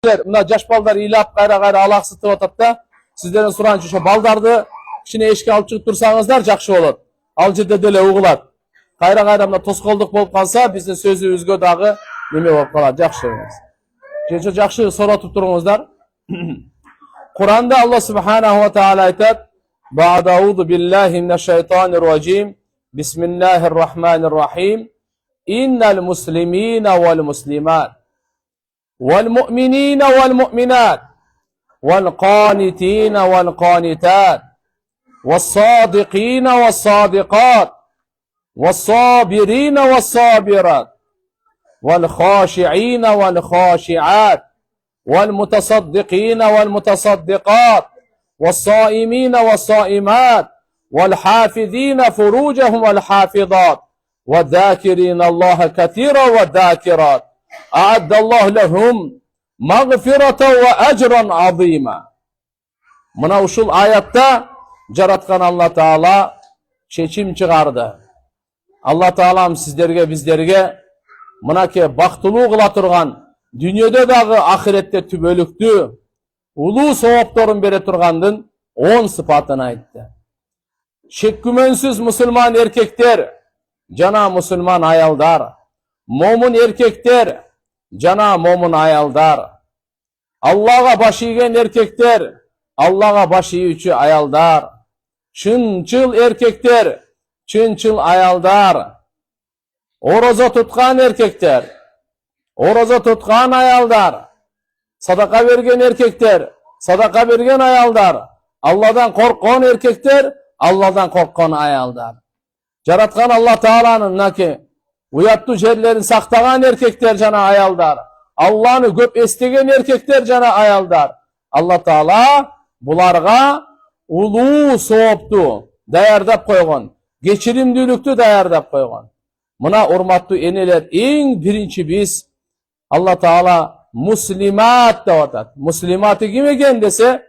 Mına jaş balдар ilap kayra alaqsıtып atat da. Sizlerden suranчы şu baldарды kişine eşke alıp çıkıp tursаңыздар жақсы болот. Ал жерде деле угулат. Кайра мына тоскоолдук болуп калса, биздин сөзүбүзгө дагы неме болуп калат, жакшы эмес. Жөнчө жакшы соратып туруңуздар. Kur'an'da Allah Subhanahu ve Teala aytat: "Ba'da'uzu billahi mineşşeytanirracim. Bismillahirrahmanirrahim. İnnel muslimina vel muslimat vel mu'minina vel mu'minat vel qanitina vel qanitat ves sadiqina ves sadiqat ves sabirina ves sabirat vel khashi'ina vel khashi'at والمتصدقين والمتصدقات والصائمين والصائمات والحافظين فروجهم والحافظات والذاكرين الله كثيرا والذاكرات أعد الله لهم مغفرة وأجرا عظيما." Mına uşul ayette jaratkan Allah Taala çeçim çıgardı. Allah Taalam sizlerge bizlerge mınake baktılуу kıla turgan dünyada dağı ahirette tübölüktü, ulu soğuptorun bere turgandın 10 sıfatını ayttı. Şekkümönsiz Müslüman erkekler, jana Müslüman ayaldar, momun erkekler, jana momun ayaldar, Allah'a baş iýgen erkekler, Allah'a baş iýүүчү ayaldar, çınçıl erkekler, çınçıl ayaldar, oroza tutkan erkekler, oroza tutkan ayaldar, sadaka vergen erkekler, sadaka vergen ayaldar, Allah'dan korkan erkekler, Allah'dan korkan ayaldar. Jaratkan Allah Taala'nın naki uyattu jerlerin saktagan erkekler jana ayaldar, Allah'ını köp estegen erkekler jana ayaldar. Allah Taala bularga ulu sooptu dayardap koygon, geçirimdүүлүктү dayardap koygon. Mına urmattуу eneler, eң birinci biz Allah Taala muslimat dep atat. Muslimatı kim eken dese,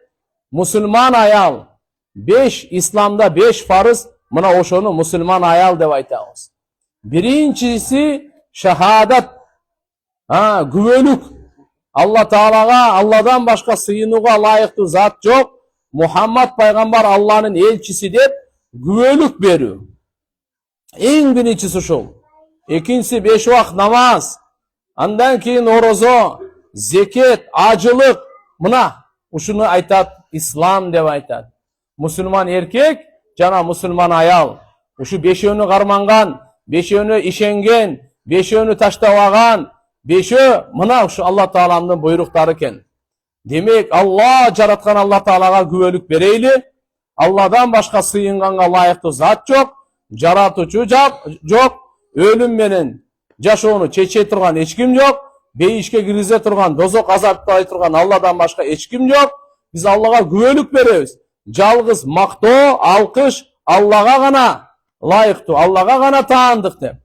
Müslüman ayal. 5 İslamda 5 farız, mına oşonu Müslüman ayal dep aytabız. Birincisi şahadat. Güvölük. Allah Taala'ga Allah'dan başka sığınууга layıktı zat yok. Muhammed peygamber Allah'ın elçisi dep güvölük berүү. Eң birincisi şol. İkincisi 5 vakt namaz. Andan keyin orozo, zeket, acılık. Mına uşunu aytat İslam dep aytat. Müslüman erkek jana Müslüman ayal. Uşu 5-öөнü karmangan, 5-öөнü işengen, 5-öөнü taştabagan, 5-ö mına uşu Allah Taala'nın buyruktары eken. Demek Allah jaratkan Allah Taala'ga güvölük bereyli. Allah'dan başka sığınganга layıkты zat yok. Jaratуучу yok. Ölüm menen jaşooну çeçe turgan eç kim yok. Beyişke girize turgan, dozok azapтай turgan Allah'dan başka eç kim yok. Biz Allah'a güvölük berебиз. Жалгыз мактоо, alkış Allah'a gana layıktı. Allah'a gana taandık dep.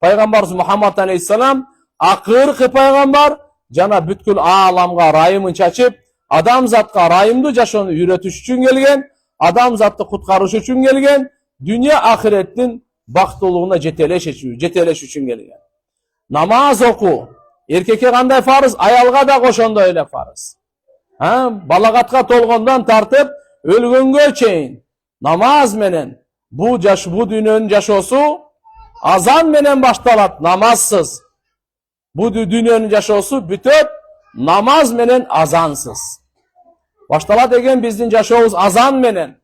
Peygamberimiz Muhammed Aleyhisselam akırkı peygamber jana бүткүл alamga rayımın çaçıp adamzatga rayımdı jaşooну үйrөтүш үчүн kelgen, adamzatты kutkarış üçün gelgen, dünya ahiretin baktoluğuna jeteleş üçün gelgen. Namaz oku. Erkeke kanday farız, ayalga da koşonda öyle farız. Balagatga tolgondan tartıp ölgөнгө çeyin namaz menen bu dünyanın jaşosu azan menen baştalat, namazsız. Bu dünyanın jaşosu bütöp namaz menen azansız. Baştalat degen bizdin jaşoobuz azan menen.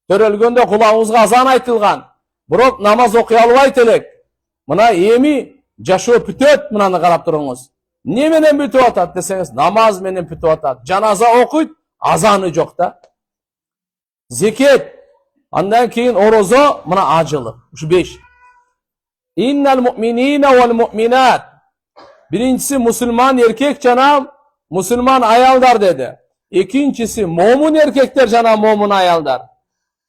Törölgöndө kulağımızga azan aytılgan. Bирок namaz okuy alбайт элек. Mına эми жашоо бүтөт, mınаны карап туруңуз. Ne menen бүтүп atat desеңиz, namaz menen бүтүp atat. Janaza okuyt, azanı jok da. Zeket, andan keyin orozo, mına acılık. Şu 5. İnnel mu'minina vel mu'minat. Birincisi Müslüman erkek jana Müslüman ayaldar dedi. İkincisi momun erkekler jana momun ayaldar.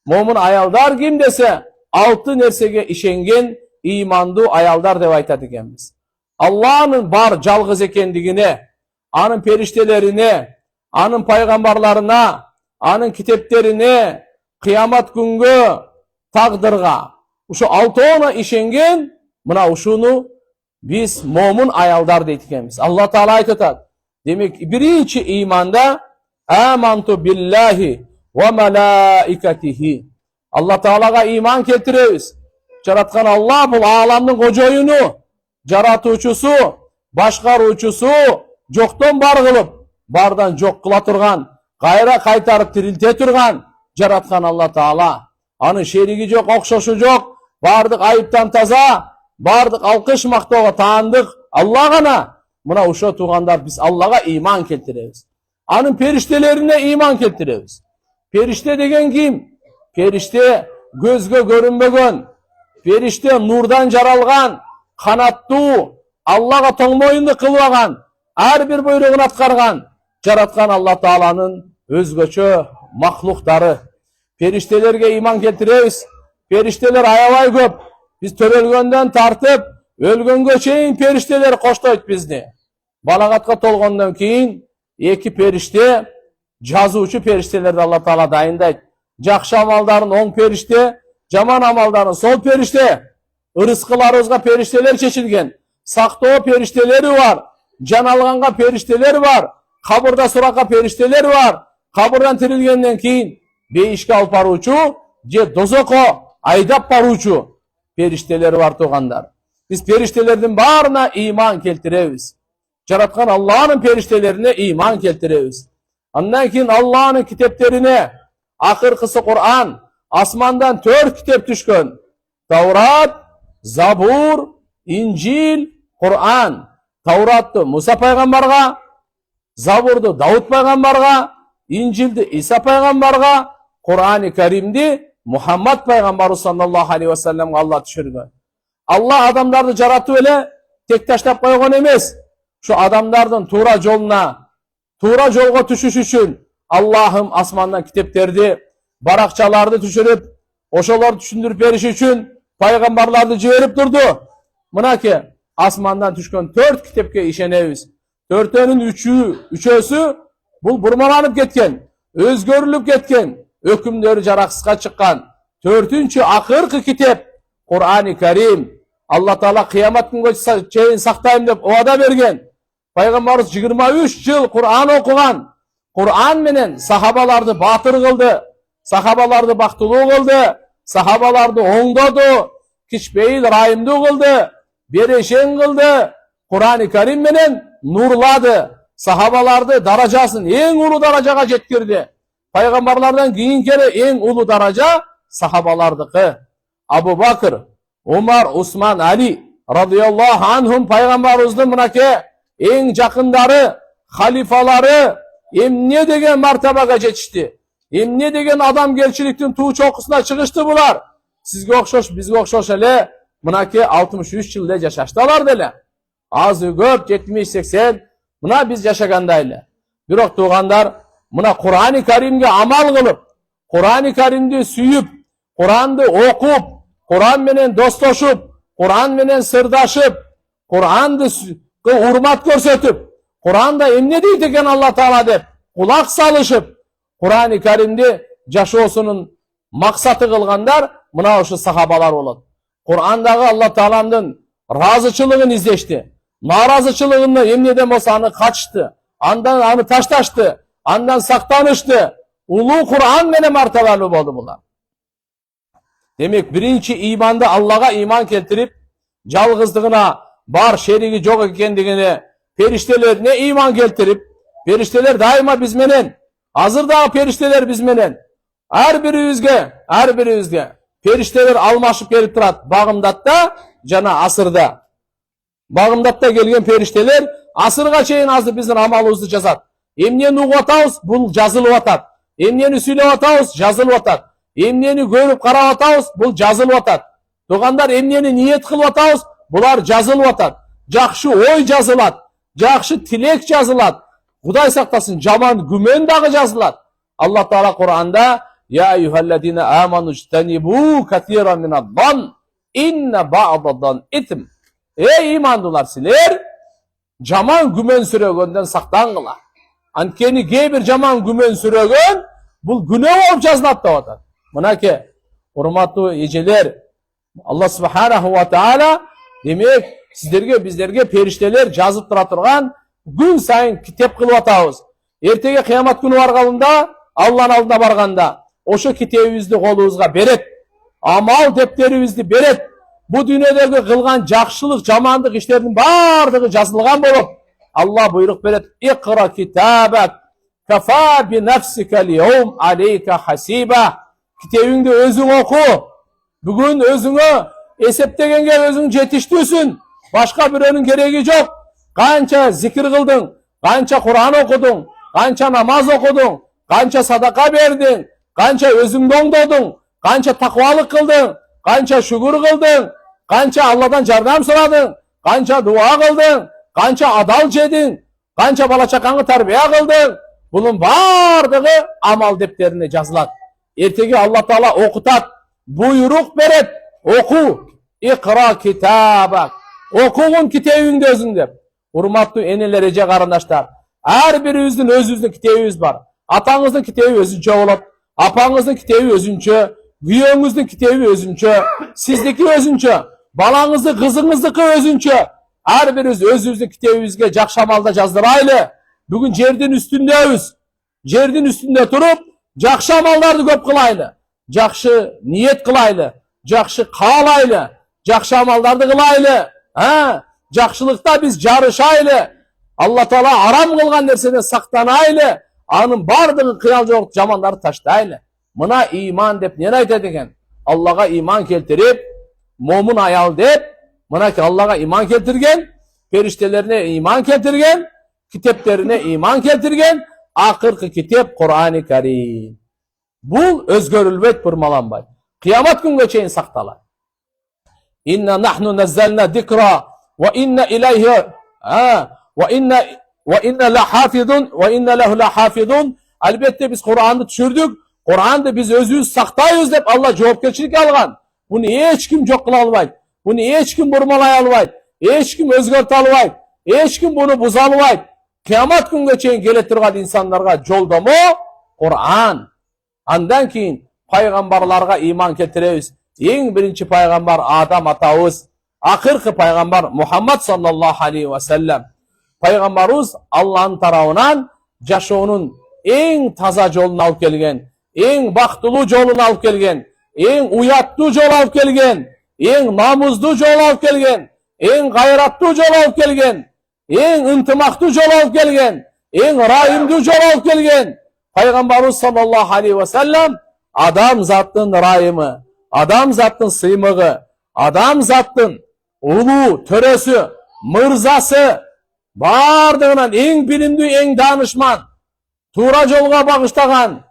Momun ayaldar kim dese, 6 nersege işengen imandu ayaldar dep aytat ekenmiz. Allah'ın bar жалгыз ekendigine, anın periştelerine, anın paygambarlarına, anın kiteplerine, kıyamat günkü taqdırga, uşu 6-ona işengen, mına uşunu biz momun ayaldar deyt ekenmiz. Allah Taala aytat: Demek birinci imanda amantu billahi ve malaikatihi. Allah Teala'ga iman keltiremiz. Jaratkan Allah bu alamның kojoyunu, jaratuvчусу, başkaruучусу, жоктон бар кылып, бардан жок кыла турган, кайра кайтарып тирилте турган жараткан Allah Teala. Анын шериги жок, окшошу жок, бардык айыптан таза, бардык алкыш мактоого таандык Allah гана. Мына ошо туугандар биз Аллага иман келтиребиз. Анын периштелерине иман келтиребиз. Периште деген ким? Периште көзгө көрүнбөгөн, периште нурдан жаралган, канаттуу, Аллага тоң моюнду кылбаган, ар бир буйругун аткарган, жараткан Allah Тааланын өзгөчө махлуктары. Периштелерге иман келтиребиз. Периштелер аябай көп. Биз төрөлгөндөн тартып, өлгөнгө чейин периштелер коштойт бизди. Балагатка толгондон кийин эки периште, жазуучу периштелерди Allah Таала дайындайт. Жакшы амалдарын оң периште, жаман амалдарын сол периште. Ырыскыларыбызга периштелер чечилген. Сактоо периштелери бар, жан алганга периштелер бар, кабырда суракка периштелер бар. Кабырдан тирилгенден кийин бейишке алып баруучу же дозокко айдап баруучу периштелер бар туугандар. Биз периштелердин баарына иман келтиребиз. Жараткан Аллахнын периштелерине иман келтиребиз. Андан кийин Аллахнын китептерине, акыркысы Кур'ан, асмандан 4 китеп түшкөн. Таурат, Забур, Инжил, Кур'ан. Тауратты Муса пайгамбарга, Забурду Дауд пайгамбарга, Инжилди Иса пайгамбарга, Кур'ани Каримди Мухаммад пайгамбару саллаллаху алейхи ва салламга Алла түшүргөн. Алла адамдарды жаратып эле тек таштап койгон эмес. Şu adamların tuğra jolga түшүш үчүн Allah'ım asmandan kiteplerdi, barakçalardı düşürüp, oşolar düşündürüp veriş üçün paygambarlardı jiberip durdu. Mına ki asmandan düşkön 4 kitepke işenebiz. 4'ünün 3'ösü bu burmalanıp ketken, özgörülüp ketken, ökümleri jaraksızga çıkkan. 4-cü akırkı kitep Kur'an-ı Kerim. Allah Teala kıyamet günü çeyin saktayım dep ovada bergen. Peygamberimiz 23 yıl Kur'an okugan. Kur'an menen sahabalardı batır kıldı. Sahabalardı baktılуу kıldı. Sahabalardı oңдоду. Kişbeyil rahimduu kıldı. Bereşen kıldı. Kur'an-ı Kerim menen nurladı. Sahabalardı darajasın en ulu darajaga jetkirdi. Peygamberlerden keyinkeri en ulu daraja sahabalardıkı. Abu Bakr, Umar, Osman, Ali radıyallahu anhum peygamberimizдің mınake en jakındары, halifalары emne degen martabaga жетишти. Emne degen adamgerçiliktin tuu çokusuna çıkıştı bular. Sizge okşoş, bizge okşoş ele mınake 63 yılda yaşaştalar dele. Azı köp 70-80 mına biz yaşaganda ele. Birok tuğandar mına Kur'an-ı Kerim'ge amal kılıp, Kur'an-ı Kerim'de süyüp, Kur'an'da okup, Kur'an menen dostoşup, Kur'an menen sırdaşıp, Kur'an'da hurmat görsetip, Kur'an'da emne deydi eken Allah Teala dep, kulak salışıp, Kur'an-ı Kerim'de jaşoosunun maksatı kılgandar, mına oşu sahabalar olur. Kur'an'dağı Allah Teala'nın razıçılığın izleşti. Narazıçılığını emneden olsa anı kaçtı. Andan anı taştaştı. Andan saktanıştı. Ulu Kur'an menen martabalı oldu bunlar. Demek birinci imanda Allah'a iman keltirip, жалгыздыгына бар şerigi жок ekendигine, periştelerine iman keltirip, perişteler daima biz menen, hazırda perişteler biz menen, her birimizge perişteler almaşıp gelip turat. Bagımdatda jana asırda. Bagımdatda gelgen perişteler asırga çeyin azı bizden amalыбызды жазат. Emneni ugup atabыз, bul жазылып atat. Emneni süylep atabыз, жазылып atat. Emneni görüp karap atabыз, bul жазылып atat. Tuğandar emneni niyet kılıp atabız, bular жазылып atat. Jakşı oy жазылат, jakşı tilek жазылат. Kuday saktasın, jaman gümen dağı жазылат. Allah Teala Kur'an'da ya eyyühellezine amanu ijtenibu katiran minaddan inne ba'dadan itm. Ey imandılar siler, jaman gümen sürögönden saktangılar. Ankeni bir jaman gümen sürögön, bul güne olup жазылат da atat. Mına ki, hurmatlı eceler, Allah subhanahu wa ta'ala demek sizlerge bizlerge perişteler жазып тұра тұрған Gün сайын китеп кылып атабыз. Эртеге кыямат күнү барганда, Алланын алдына барганда, ошо китебибизди колубузга берет. Амал дептерибизди берет. Бу дүйнөдөгү кылган жакшылык, жамандык иштердин бардыгы жазылган болот. Алла буйрук берет: "Икра китабак, кафа би нафсика al-yawm alayka hasiba." Китебиңди өзүң оку. Бүгүн өзүңө эсептегенге өзүң жетиштүүсүн. Башка бирөөнүн кереги жок. Канча зикир кылдың, канча Кур'ан окудуң, канча намаз окудуң, канча садака бердиң, канча өзүңдү оңдодуң, канча таквалык кылдың, канча шүгүр кылдың, канча Алладан жардам сурадың, канча дуа кылдың, канча адал жедиң, канча бала чакаңды тарбия кылдың. Bunun бардыгы амал дептерине жазылат. Эртеге Алла Таала окутат, буйрук берет: "Оку, икра китабак." Окугун китебиңди өзүң деп. Урматтуу энелер, эже карындаштар, ар бирибиздин өзүбүздүн китебибиз бар. Атаңыздын китеби өзүнчө болот, апаңыздын китеби өзүнчө, күйөөңүздүн китеби өзүнчө, сиздики өзүнчө, балаңыздын, кызыңыздыкы өзүнчө. Ар бирибиз өзүбүздүн китебибизге жакшы амалда жаздырайлы. Бүгүн жердин үстүндөбүз. Жердин үстүндө туруп, жакшы амалдарды көп кылайлы. Жакшы ниет кылайлы, жакшы каалайлы, жакшы амалдарды кылайлы. Жакшылыкта биз жарышайлы. Алла Таала арам кылган нерседен сактанайлы. Анын бардыгы кыял жок жамандарды таштайлы. Мына иман деп не айтат экен? Аллага иман келтирип, момун аял деп, мынакей Аллага иман келтирген, периштелерине иман келтирген, китептерине иман келтирген, акыркы китеп Кур'ани Карим. Бул өзгөрүлбөйт, бурмаланбайт. Кыямат күнгө чейин сакталат. Инна нахну наззална дикра ва инна илайхи ва инна лахафизун ва инна лаху лахафизун. Албетте биз Кур'анды түшүрдүк, Кур'анды биз өзүбүз сактайбыз деп Алла жоопкерчилик алган. Буну эч ким жок кыла албайт. Буну эч ким бурмалай албайт. Эч ким өзгөртө албайт. Эч ким буну буза албайт. Кыямат күнгө чейин келе турган инсандарга жолдомо Кур'ан. Андан кийин пайгамбарларга иман келтиребиз. Эң биринчи пайгамбар Адам атабыз, акыркы пайгамбар Мухаммад саллаллаху алейхи ва саллам. Пайгамбарыбыз Алланын тарабынан жашоонун эң таза жолун алып келген, эң бактылуу жолун алып келген, эң уяттуу жол алып келген, эң намуздуу жол алып келген, эң гайраттуу жол алып келген, эң ынтымактуу жол алып келген, эң райымдуу жол алып келген. Пайгамбарыбыз саллаллаху алейхи ва саллам адам заттын райымы, адам заттын сыймыгы, адам заттын улуу төрөсү, мырзасы, бардыгынан эң билимдүү, эң даанышман, туура жолго багыштаган,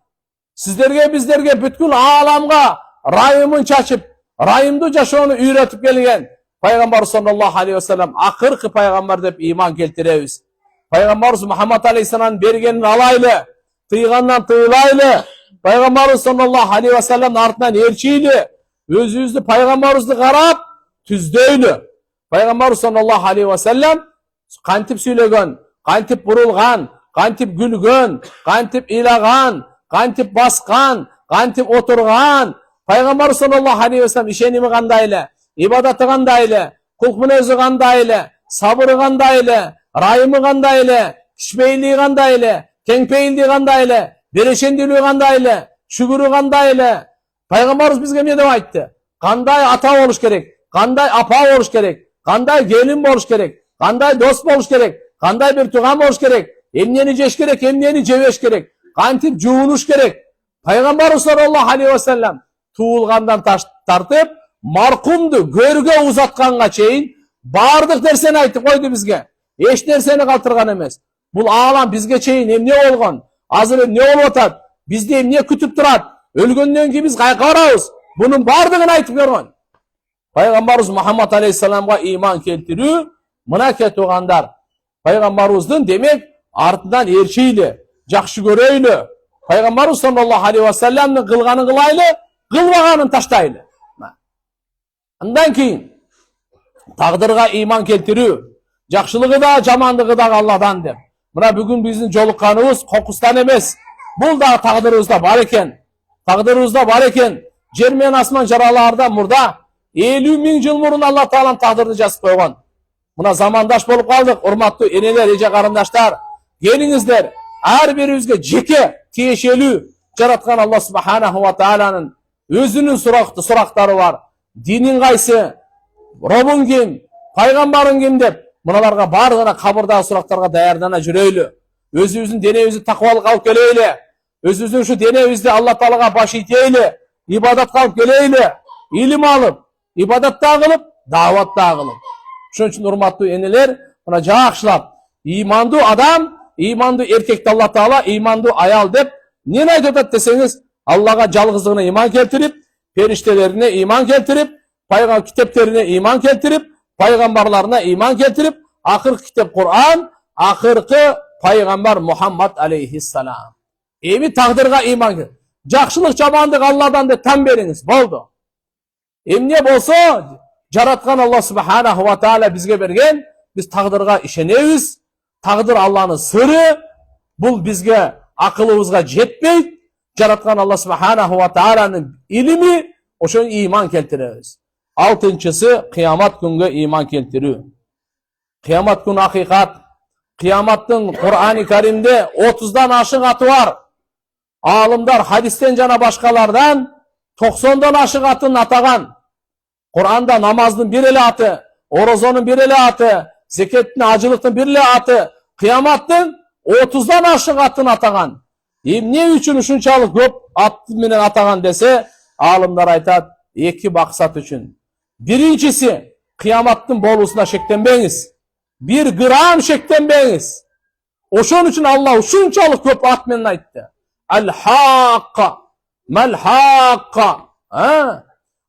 сиздерге биздерге бүткүл ааламга райымын чачып, райымдуу жашоону үйрөтүп келген пайгамбар саллаллаху алейхи ва саллам акыркы пайгамбар деп иман келтиребиз. Пайгамбарыбыз Мухаммад алейхиссалам бергенин алайлы, тыйгандан тыйлайлы. Пайгамбарыбыз саллаллаху алейхи ва салламдын артынан ээрчийли, өзүбүздү пайгамбарыбызды карап түздөйлү. Пайгамбарыбыз саллаллаху алейхи ва саллам кантип сүйлөгөн, кантип бурулган, кантип күлгөн, кантип ыйлаган, кантип баскан, кантип отурган. Пайгамбарыбыз саллаллаху алейхи ва саллам ишеними кандайлы, ибадаты кандайлы, кулк мүнөзү кандайлы, сабыры кандайлы, райымы кандайлы, кичпейилиги кандайлы, кеңпейилдиги кандайлы, берешендүүлүгү кандайлы, шүгүрү кандайлы. Пайгамбарыбыз бизге эмне деп айтты? Кандай ата болуш керек, кандай апа болуш керек, кандай келин болуш керек, кандай дос болуш керек, кандай бир тууган болуш керек, эмнени жеш керек, эмнени жебеш керек, кантип жуунуш керек. Пайгамбарыбыз саллаллаху алейхи ва саллам туулгандан тартып маркумду көргө узатканга чейин бардык нерсени айтып койду бизге. Эч нерсени калтырган эмес. Бул аалам бизге чейин эмне болгон, азыр эмне болуп атат, бизди эмне күтүп турат, өлгөндөн кийин биз кайка барабыз, бунун бардыгын айтып көргөн. Пайгамбарыбыз Мухаммад алейхиссаламга иман келтирүү, мынакей туугандар, пайгамбарыбыздын демек артынан ээрчийли, жакшы көрөйлү. Пайгамбарыбыз саллаллаху алейхи ва салламдын кылганын кылайлы, кылбаганын таштайлы. Андан кийин тагдырга иман келтирүү, жакшылыгы да, жамандыгы да Алладан деп. Мына бүгүн биздин жолукканыбыз кокустан эмес. Бул да тагдырыбызда бар экен. Тагдырыбызда бар экен. Жер менен асман жаралаардан мурда 50 000 жыл мурун Алла Таалам тагдырды жазып койгон. Muna zamandaş bolup kaldık. Urmatlı eneler, ece karındaşlar. Gelinizler. Her birimizge jeke tiyişeli jaratkan Allah subhanahu wa ta'ala'nın özünün surakları var. Dinin kaysı, Robun kim, paygambarın kim dep, munalarga bargına kabırdağı suraklarga dayardana jüröylü. Özümüzün deneyimizi takvalık alıp geleyle. Özümüzün şu deneyimizde Allah Teala'ga baş iteyle. İbadat kalıp geleyle. İlim alıp, ibadat da kılıp, davat da kılıp. Şunun için urmatlı eneler, buna jakşılap. İmandı adam, imandı erkekti Allah Teala, imandı ayal dep, ne aytıp deseniz, Allah'a жалgыздığına iman keltirip, periştelerine iman keltirip, paygambar kitaplarına iman keltirip, paygambarlarına iman keltirip, ahırkı kitap Kur'an, ahırkı paygambar Muhammed aleyhisselam. Evi takdırga iman keltirip. Jakşılık jamandık Allah'dan da tam beriniz, boldu. Emne bolsa, jaratkan Allah subhanahu wa ta'ala bizge bergen, biz takdırga işenemiz, takdir Allah'ın sırrı, bul bizge akılımızga jetmeydi, jaratkan Allah subhanahu wa ta'ala'nın ilimi, oşun iman keltiririz. Altınçısı, kıyamat günge iman keltiriyor. Kıyamat günü hakikat, kıyamatın Kur'an-ı Kerim'de 30'dan aşık atı var. Alımlar hadisten jana başkalardan 90'dan aşık atını atagan. Kur'an'da namazın bir ele atı, orozonun bir ele atı, zeketin, acılıktın bir ele atı, kıyamatın 30'dan aşık atını atagan. Ne üçün uşunçalık köp atı menen atagan dese, alımlar aytat, iki baksat üçün. Birincisi, kıyamatın bolusuna şeklenbeyiniz. Bir gram şeklenbeyiniz. Oşun için Allah uşunçalık köp at menen ayttı. El-Hakka, Mel-Hakka.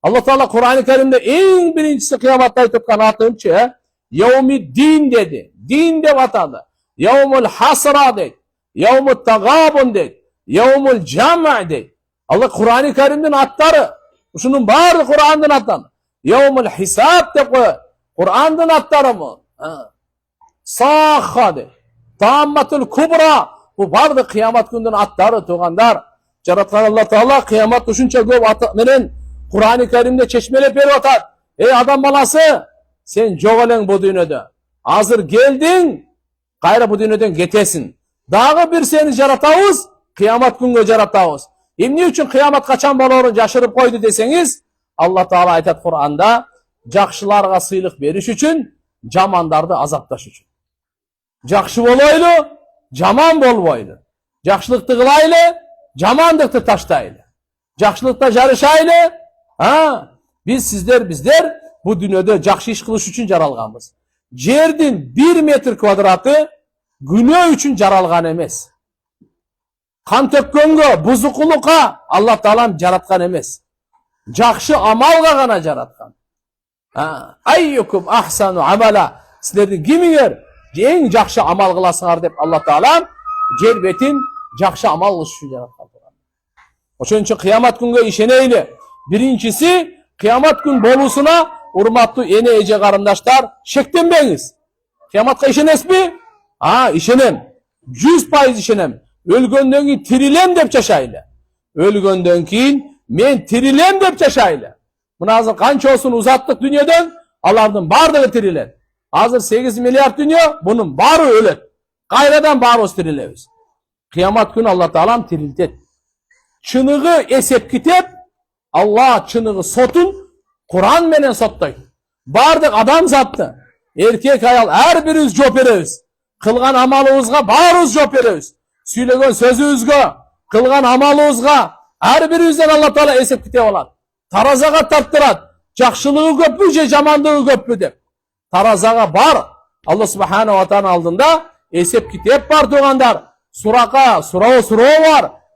Allah Teala Kur'an-ı Kerim'de en birincisi kıyamatta aytıp kanatınca Yevmi din dedi. Din de vatadı. Yevmul hasra dedi. Yevmul tagabun dedi. Yevmul cama dedi. Allah Kur'an-ı Kerim'den atları. Şunun bari Kur'an'dan atları. Yevmul hisab dedi. Kur'an'dan atları mı? Sahha dedi. Tammatul kubra. Bu bardı kıyamat günden atları tuğandar. Jaratkan Allah Teala kıyamat düşünce köp atı menen Kur'an-ı Kerim'de çeşmelep berip atar. Ey adam balası, sen jok eleng bu dünyada. Hazır geldin, gayrı bu dünyadan getesin. Dağı bir seni jaratabız, kıyamat günge jaratabız. Emne üçün kıyamat kaçan bolorun jaşırıp koydu deseniz, Allah Teala aytat Kur'an'da, jakşılarga sıylık beriş üçün, jamandardı azaptaş üçün. Jakşı bolaylı, jaman bolboylu. Jakşılıkты kılaylı, jamandıkты taştaylı. Jakşılıkta jarışaylı, bizler bu dünyada jakşı iş kılış üçün jaralganбыз. Jerdin 1 metr kvadratı günö üçün jaralgan emes. Kan tökkөнгө, buzukulukka Allah Teala jaratkan emes. Jakşı amalga gana jaratkan. Ayyukum ahsanu amala. Sizlerden kimiңер en jakşı amal kılasыңар dep Allah Teala jer betin jakşı amal kılış üçün jaratkan. Oşun için kıyamat günge işeneyli. Birincisi, kıyamat gün bolusuna urmatlı ene ece karındaşlar şeklenbeyiniz. Kıyamatka işenes mi? İşenem. 100% işenem. Ölgönden keyin tirilen dep yaşaylı. Ölgönden keyin men tirilen dep yaşaylı. Buna hazır kança olsun uzattık dünyadan, alardım bardığı tirilen. Hazır 8 milyar dünya, bunun barı ölet. Gayradan barı tirileviz. Kıyamat günü Allah Teala tiriltet. Çınığı esep kitep, Allah çınığı sotun, Kur'an menen sottaydı. Bardık adam zattı. Erkek ayal her birimiz jop berебиз. Kılgan amalımızga barımız jop berебиз. Söylegen sözümüzge, kılgan amalımızga her birimizden Allah Teala esep kitep alat. Tarazaga tarttırat. Jakşılığı köpmü je jamanlığı köpmü dep. Tarazaga bar. Allah subhanahu wa ta'ala aldığında esep kitep var tuğandar. Surağı var.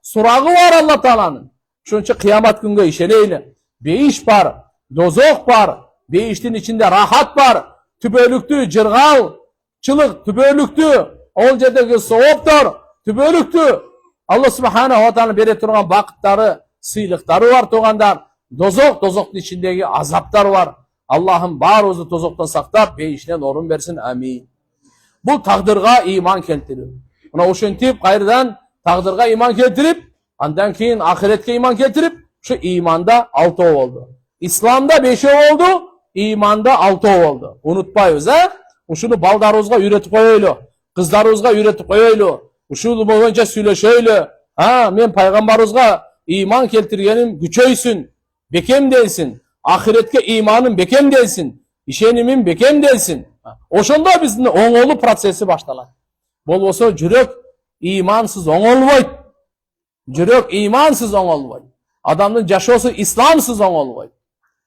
Surağı var Allah Teala'nın. Şunun için kıyamat günge işeneyli. Beyiş var, dozok var, beyiştin içinde rahat var, tübölüktü, cırgal, çılık, tübölüktü, olcadaki soğuptur, tübölüktü. Allah subhanahu wa ta'ala bere turgan bakıtları, sıylıkları var tuğandar. Dozok içindeki azaplar var. Allah'ın barımızı dozoktan saktap, beyişten orun versin, amin. Bu takdırga iman keltiriyor. Buna uşuntip, gayrıdan takdırga iman keltirip, andan keyin ahiretke iman keltirip, şu imanda 6 oldu. İslam'da 5 oldu, imanda 6 oldu. Unutmayız ушуну балдарыбызга үйрөтүп коелу, кыздарыбызга үйрөтүп коелу, ушул боюнча сүйлөшөйлү. Мен пайгамбарыбызга ыйман келтиргеним күчөйсүн, бекемделсин, ахиретке ыйманым бекемделсин, ишенимим бекемделсин. Ошондо биздин оңолуу процесси башталат. Болбосо жүрөк ыймансыз оңолбойт. Жүрөк ыймансыз оңолбойт. Адамдын жашоосу исламсыз оңолбойт.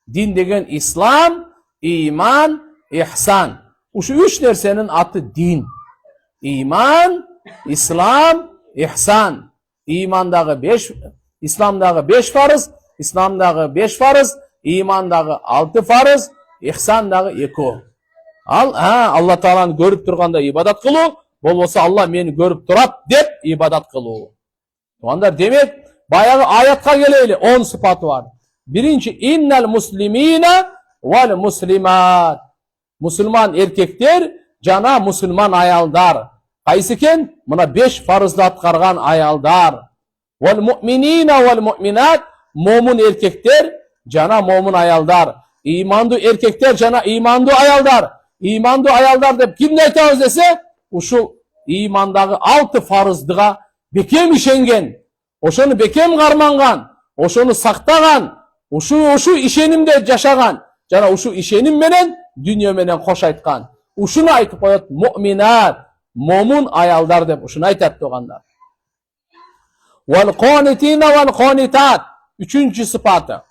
Дин деген ислам, ыйман, ихсан. Ушу үч нерсенин аты дин. Ыйман, ислам, ихсан. Ыймандагы 5, исламдагы 5 фарыз, исламдагы 5 фарыз, ыймандагы 6 фарыз, ихсандагы 2. Алла Тааланы көрүп турганда ибадат кылуу, болбосо Алла мени көрүп турат деп ибадат кылуу. Тугандар, демек баягы аятка келели, 10 сыпаты бар. Биринчи, иннал муслимина вал муслимат. Мусулман эркектер жана мусулман аялдар. Кайсы экен? Мына 5 фарызды аткарган аялдар. Вал муъминина вал муъминат, момун эркектер жана момун аялдар. Ыймандуу эркектер жана ыймандуу аялдар. Ыймандуу аялдар деп кимди айтабыз десе, ушул ыймандагы 6 фарыздыга бекем ишенген, ошону бекем карманган, ошону сактаган, ушу ишенимде жашаган, жана ушу ишеним менен дүйнө менен кош айткан. Ушуну айтып коет муъминат, момун аялдар деп ушуну айтат тугандар. Вал қонитина вал қонитат. Үчүнчү сыпаты.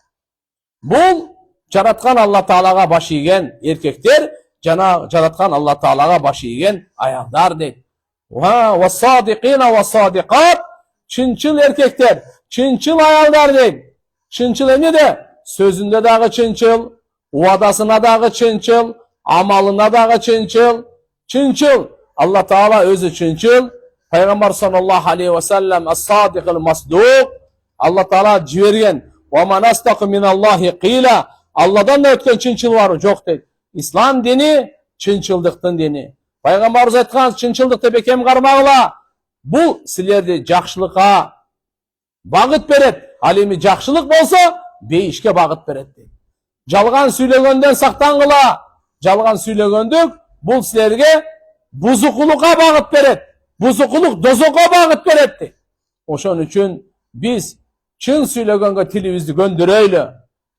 Бул жараткан Алла Таалага баш ийген эркектер жана жараткан Алла Таалага баш ийген аялдар дейт. Ва садиқина ва садиқат, чынчыл эркектер, чынчыл аялдар дейт. Чынчыл эмнеде? Сөзүндө дагы чынчыл, уадасына дагы чынчыл, амалына дагы чынчыл. Чынчыл. Алла Таала өзү чынчыл. Пайгамбар саллаллаху алейхи ва саллям ас-садиқул масдук. Алла Таала жиберген. Ва ман астaqu миналлахи қила. Алладан да өткөн чынчыл бар жок дейт. Ислам дини чынчылдыктын дини. Пайгамбарыбыз айткан, чынчылдыкты бекем кармагыла. Бул силерди жакшылыкка багыт берет. Ал эми жакшылык болсо бейишке багыт берет дейт. Жалган сүйлөгөндөн сактангыла. Жалган сүйлөгөндүк бул силерге бузукулукка багыт берет. Бузукулук дозокко багыт берет дейт. Ошон үчүн биз чын сүйлөгөнгө тилибизди көндүрөйлү.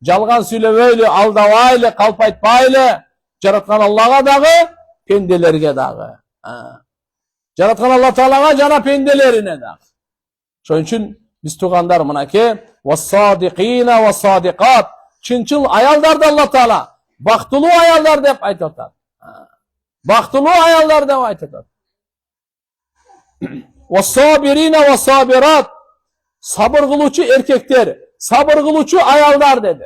Жалган сүйлөбөйлү, алдабайлы, калп айтпайлы. Жараткан Аллага дагы, пенделерге дагы. Жараткан Алла Таалага жана пенделерине дагы. Ошон үчүн биз тугандар мынакей вассадиқина вассадиқат, чынчыл аялдарды Алла Таала бактылуу аялдар деп айтып атат. Бактылуу аялдар деп айтып атат. Вассабирина вассабират, сабыр кылуучу эркектер, сабыр кылуучу аялдар деди.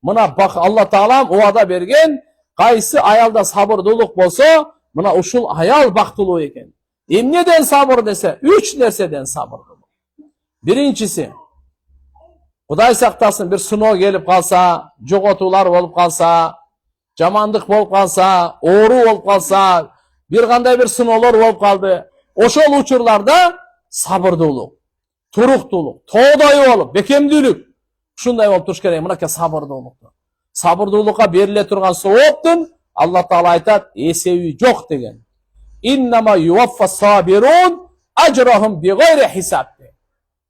Мына Алла Таалам уада берген, кайсы аялда сабырдуулук болсо, мына ушул аял бактылуу экен. Эмнеден сабыр десе, 3 нерседен сабырдуулук. Биринчиси, Кудай сактасын, бир сыноо келип калса, жоготуулар болуп калса, жамандык болуп калса, оору болуп калса, бир кандай бир сыноолор болуп калды. Ошол учурларда сабырдуулук, туруктуулук, тоодой болуп, бекемдүүлүк ушундай болуп туруш керек. Мынакей сабырдуулукту. Сабырдуулукка бериле турган сооптун Алла Таала айтат, эсеби жок деген. Иннама юваффас сабирун ажрахум бигайри хисаб.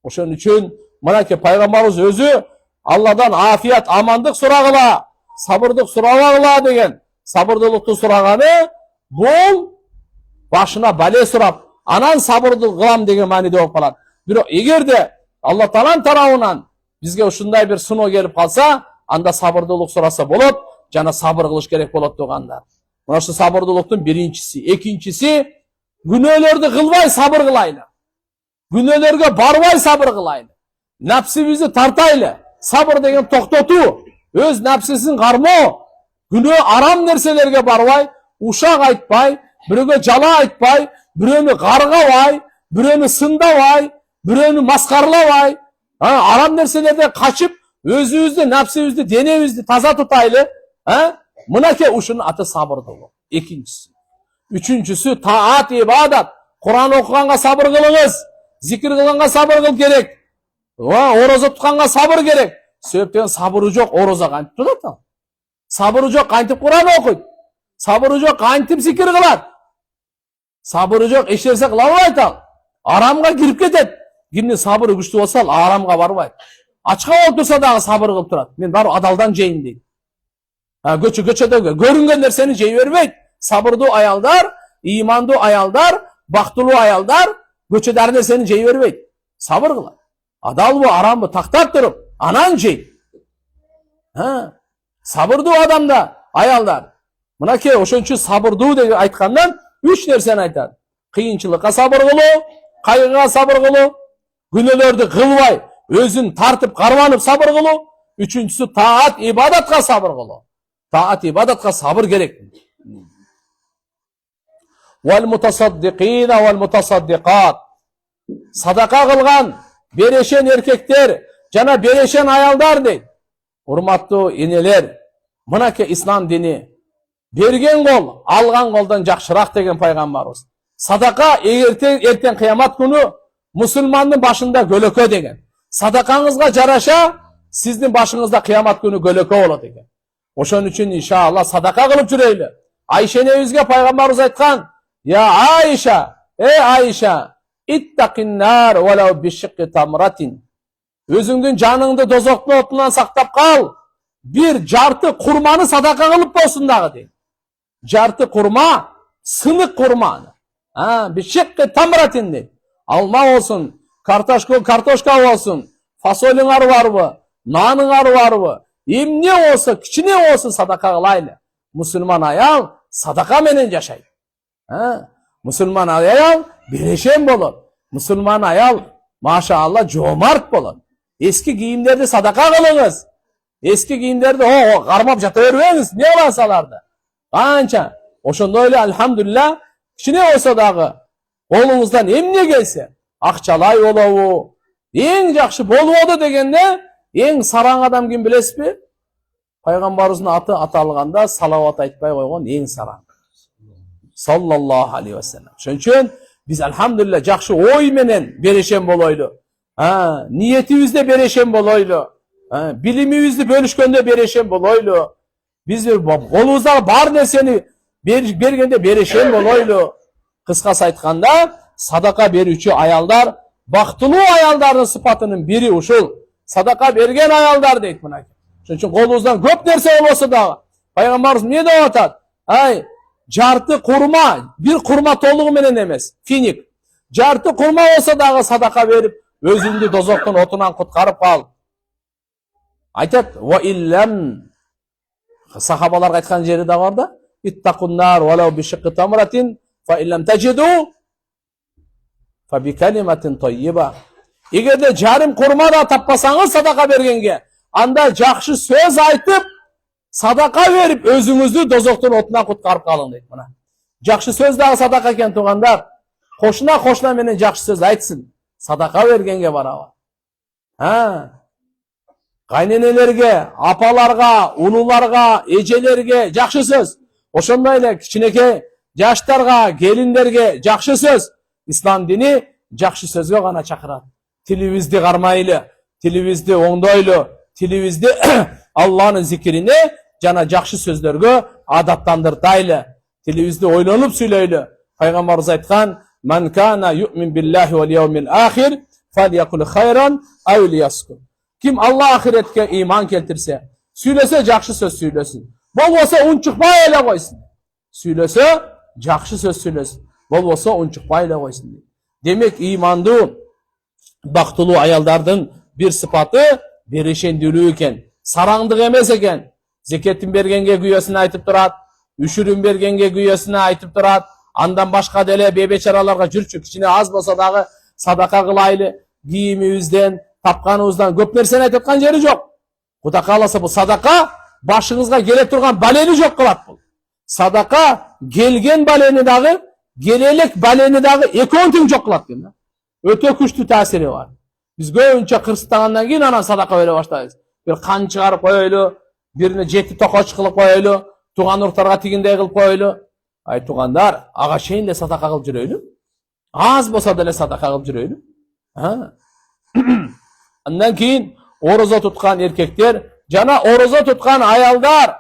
Ошон үчүн мынакей пайгамбарыбыз өзү Алладан афият, амандык сурагыла, сабырдык сурабагыла деген. Сабырдуулукту сураганы бул башына бале сурап, анан сабырдуу кылам деген мааниде болуп калат. Бирок эгерде Алла Тааланын тарабынан бизге ушундай бир сыноо келип калса, анда сабырдуулук сураса болот, жана сабыр кылыш керек болот тугандар. Мына ушу сабырдуулуктун биринчиси. Экинчиси, күнөөлөрдү кылбай сабыр кылайлы. Күнөөлөргө барбай сабыр кылайлы. Напсибизди тартайлы. Сабыр деген токтотуу, өз напсисин кармоо, күнөө арам нерселерге барбай, ушак айтпай, бирөөгө жала айтпай, бирөөнү каргабай, бирөөнү сындабай, бирөөнү маскаралабай, арам нерселерден качып, өзүбүздү, напсибизди, денебизди таза тутайлы. Мынакей ушунун аты сабырдуулук. Экинчиси. Үчүнчүсү таат, ибадат. Куран окуганга сабыр кылыңыз, зикир кылганга сабыр кыл керек. Орозо тутканга сабыр керек. Себептен сабыры жок орозо кантип тутат ал? Сабыры жок кантип Куран окуйт? Sabırı yok, kantip sikir kılar. Sabırı yok, eşerse kılamaydı al. Aramga girip ketet. Kimde sabırı güçlü olsa aramga barbaydı. Açığa otursa da sabır kılıp turат. Men bari adaldan jeyin deydi. Göçödögө görüngenler seni jey berбейт. Sabırlı ayaldar, imanlı ayaldar, baktılı ayaldar göçödärine seni jey berбейт. Sabır kılar. Adal bu, aram bu, taktar turup anan jey. Sabırlı adamda ayaldar. Mınake oşonçu sabırlı деп aytkandan 3 nerseni aytadi. Kıyınçılıkka sabır kılуу, kaygıga sabır kılуу, günölөрдү kılbay, özün tartıp karmanıp sabır kılуу. Üçüncüsü taat ibadatка sabır kılуу. Taat ibadatка sabır gerek. Vel mutasaddiqina vel mutasaddiqat. Sadaka kılgan, bereşen erkekler, jana bereşen ayaldar deydi. Hurmattуу eneler, mınake İslam dini bergen kol, algan koldan jakşırak деген пайгамбарыбыз. Sadaka erten kıyamat günü musulmandın başında gölökö деген. Sadakanızga jaraşa sizdin başınızda kıyamat günü gölökö bolot eken. Oşon üçün inşallah sadaka kılıp jüreyli. Ayşe nebizge пайгамбарыбыз aytkan, ya Ayşe, ey Ayşe, ittaqin nar walaw bişiqqi tamratin. Özüңdün janыңды dozoktun otundan saktap kal. Bir jartı kurmanı sadaka kılıp bolsun dagı deydi. Jartı kurma, sınık kurmanı. Bişiqqi tamratin deydi. Alma olsun, kartoşka olsun, fasolüňar barby, nanıňar barby, emne olsa, kiçine olsun sadaka kılaylı. Musulman ayal sadaka menen jaşaydı. Musulman ayal bereşen bolot. Musulman ayal maşallah jomart bolot. Eski giyimlerde sadaka kılыңыз. Eski giyimlerde karmap jata berбеңiz. Ne olansalardı? Kança. Oşonda öyle elhamdülillah kiçine olsa dagı kolunuzdan emne gelse akçalay bolobу, eң jakşı bolbodu degende eң saraң adam kim bilesizби? Пайгамбарыбыздын аты atalganda salavat aytpay koygon eң saraң. Sallallahu aleyhi ve sellem. Şoň üçin biz elhamdülillah jakşı oy menen bereşen boloylu. Niyetibizde bereşen boloylu. Bilimibizdi bölüşkönde bereşen boloylu. Biz kolubuzda bar nerseni bergende bereşen boloylu. Kıskası aytkanda sadaka berүүчү ayaldar, baktılуу ayaldардын sıfatının biri uşul. Sadaka bergen ayaldar deyt mına. Şoň üçin kolubuzdan köp nerse bolsa dagı Пайгамбарыбыз ne деп atat? Jartı kurma, bir kurma toluğu menen emes, finik. Jartı kurma olsa dagı sadaka berip, özüңdü dozoktun otunan kutkarıp kal. Aytat, wa illem, sahabalarga aytkan jeri da var da, ittaqun nar walaw bi shiqqi tamratin fa illem tajidu fa bi kalimatin tayyiba. Egerde jarım kurma da tappasaňyz sadaka bergenge, anda jakşı söz aytıp sadaka verip özüňüzdi dozoktun otundan kutkarıp kalın deydi buna. Jakşı söz dagı sadaka eken tugandar. Koşuna menen jakşı söz aytsın. Sadaka bergenge barabar. Kaynenelerge, apalarga, ulularga, ejelerge jakşı söz. Oşondoy эле kiçineke jaştarga, gelinlerge jakşı söz. İslam dini jakşı sözgө gana çakırat. Tilibizdi karmaylı, tilibizdi oңdoylu, tilibizdi Allah'ın zikrini jana jakşı sözlerge adattandırtaylı. Tilibizdi oylonуп süylöylü. Peygamberimiz aytkan, "Man kana yu'min billahi vel yevmil ahir falyakul hayran aw liyaskut." Kim Allah ahiretke iman keltirse, süylese jakşı söz süylesin. Bolbosa unçukpay ele koysun. Süylese jakşı söz süylesin. Bolbosa unçukpay ele koysun. Demek imandı baktılуу ayaldardın bir sıfatı bereşendilүү eken, saraңдыk emes eken. Zeketin bergenge güyesini aytıp turat, üşürün bergenge güyesini aytıp turat. Andan başka dele bebeçaralarga jürçü, kiçine az bolsa dagı sadaka kılaylı, giyimibizden, tapkanыбызdan köp nersени aytıp aткан jeri jok. Kuda kalasa bu sadaka başınızga gele turgan baleni jok kılat bu. Sadaka gelgen baleni dagı, gelelek baleni dagı ekontun jok kılat diýen. Öte güçlü tasiri var. Biz göğünçe kırstagandan keyin anan sadaka vere başlayız. Bir kan çıkarıp koyuylu, birine jeti tokoç kılıp koyuylu, tugan urtarga tigindey kılıp koyuylu. Ay tugandar, ağa şeyinle sadaka kılıp jüröylü. Az bolsa da sadaka kılıp jüröylü. Ondan keyin oroza tutkan erkekler, jana oroza tutkan ayaldar,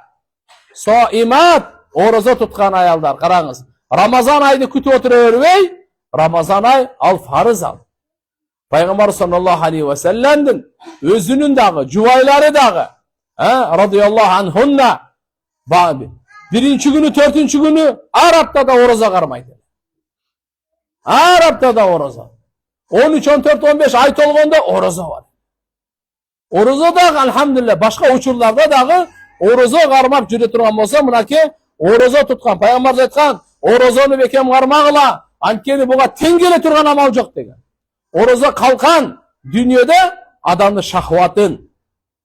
soimat, Ораза тұтқан аялдар, қараңыз. Рамазан айды күтіп отыра бермей, Рамазан ай ал фарыз ал. Пайғамбар саллаллаху алейхи ва салламның өзінің дағы, жұбайлары дағы, радиаллаху анхунна, бірінші күні, төртінші күні әр аптада ораза қармайды. Әр аптада ораза. 13, 14, 15 ай толғанда ораза бар. Ораза дағы, алхамдулилля, башқа учурларда дағы ораза қармап жүре тұрған болса, мұнаке ораза тұтқан. Пайғамбар айтқан, оразаны бекем қармағыла, анткені бұға тең тұрған амал жоқ деген. Ораза қалқан дүниеде адамды шахватын,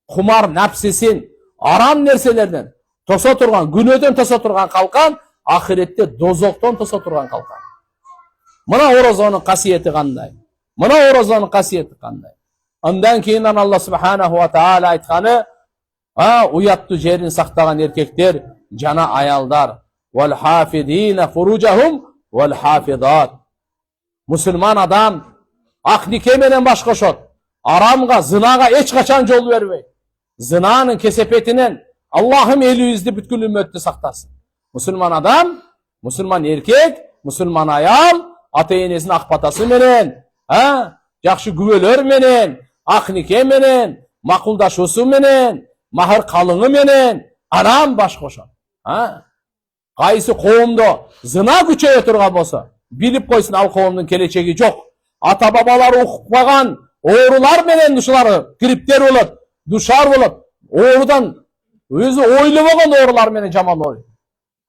құмар нәпсесін, арам нәрселерден тоса тұрған, күнөден тоса тұрған қалқан, ақиретте дозоқтан тоса тұрған қалқан. Мына оразаның қасиеті қандай? Мына оразаның қасиеті қандай? Ondan кейін Allah Subhanahu wa Ta'ala айтқаны, ұятты жерін сақтаған еркектер, жана аялдар, вал хафидина фуружахум вал хафидат. Мұсылман адам ақ некеменен баш қошот, арамға, зынаға ешқашан жол бермей. Зынаның кесепетінен Аллахым еліңізді бүткіл үмметті сақтасын. Мұсылман адам, мұсылман еркек, мұсылман аял, ата-енесін ақ батасы менен, жақшы күбелер менен, ақ неке менен, мақұлдашусы менен, махыр қалыңы менен, арам баш қошот. Қайсы қоғымды зына күчейе тұрған болса, біліп қойсын, ал қоғымның келечегі жоқ. Ата бабалары оқып оорулар менен душылары кириптер болот, душар болот. Оорудан өзі ойлы болған оорулар менен жаман ой.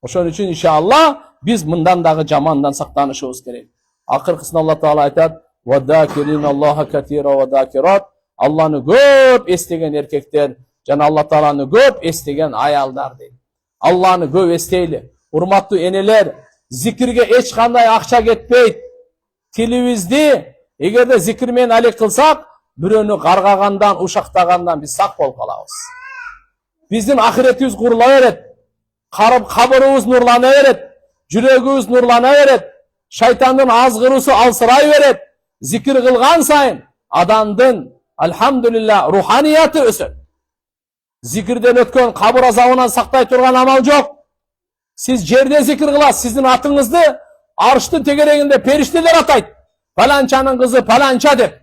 Ошон үчүн иншалла биз мындан дагы жамандан сактанышыбыз керек. Акыркысында Алла Таала айтат: "Ва дакирин Аллаха катира ва дакират." Алланы көп эстеген эркектер жана Алла Тааланы көп эстеген аялдар дейт. Алланы көп эстейли. Урматтуу энелер, зикирге эч кандай акча кетпейт. Телевизди эгерде зикир менен алек кылсак, бирөөнү каргагандан, ушактагандан биз сак болуп калабыз. Биздин ахиретибиз курула берет. Кабырыбыз нурлана берет. Жүрөгүбүз нурлана берет. Шайтандын азгыруусу алсырай берет. Зикир кылган сайын адамдын алхамдулилла руханияты өсөт. Зикирден өткөн кабыр азабынан сактай турган амал жок. Сиз жерде зикир кыласыз, сиздин атыңызды арыштын тегерегинде периштелер атайт. Паланчанын кызы паланча деп.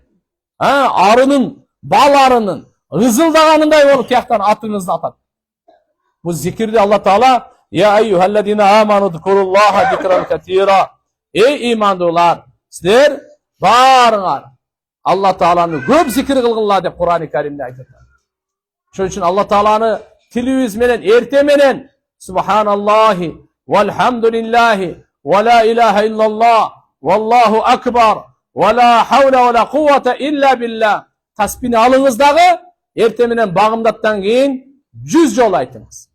Арынын, бал арынын ызылдаганындай болуп тияктан атыңызды атат. Бул зикирди Алла Таала: "Я айюхаллазина аману зкуруллаха зикран катира." Эй имандуулар, силер барыңар Алла Тааланы көп зикир кылгыла деп Кур'ан-ы Каримде айтат. Ошон үчүн Алла Тааланы тилибиз менен, эрте менен Субханаллахи валхамдулиллахи ва ла илаха иллаллах валлаху акбар ва ла хаула ва ла куввата илля билла таспини алыңыздагы эрте менен багымдаттан кийин 100 жол айтыңыз.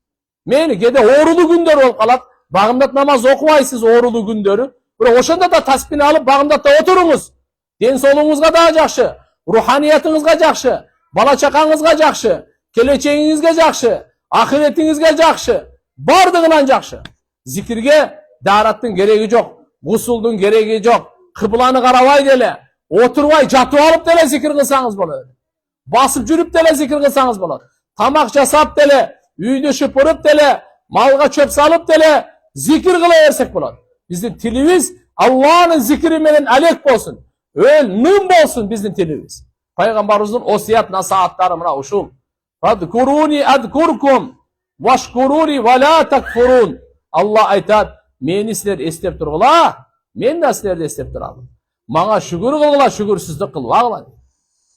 Мени кеде оорулуу күндөр болуп калат. Багымдат намаз окубайсыз оорулуу күндөрү. Бирок ошондо да таспини алып багымдатта отуруңуз. Ден соолугуңузга да жакшы, руханиятыңызга жакшы, бала чакаңызга жакшы, келечегиңизге жакшы, ахиретиңизге жакшы, бардыгынан жакшы. Зикирге даараттын кереги жок, гусулдун кереги жок. Кыбланы карабай деле, отурбай жатып алып деле зикир кылсаңыз болот. Басып жүрүп деле зикир кылсаңыз болот. Тамак жасап деле, үйдү шыпырып деле, малга чөп салып деле зикир кыла берсек болот. Биздин тилибиз Алланын зикири менен алек болсун. Өл ным болсун биздин тилибиз. Пайгамбарыбыздын осият насааттары мына ушул. Фадкуруни адкуркум вашкуруни ва ла такфурун. Алла айтат: "Мени силер эстеп тургула, мен да силерди эстеп турам. Мага шүгүр кылгыла, шүгүрсүздүк кылбагыла."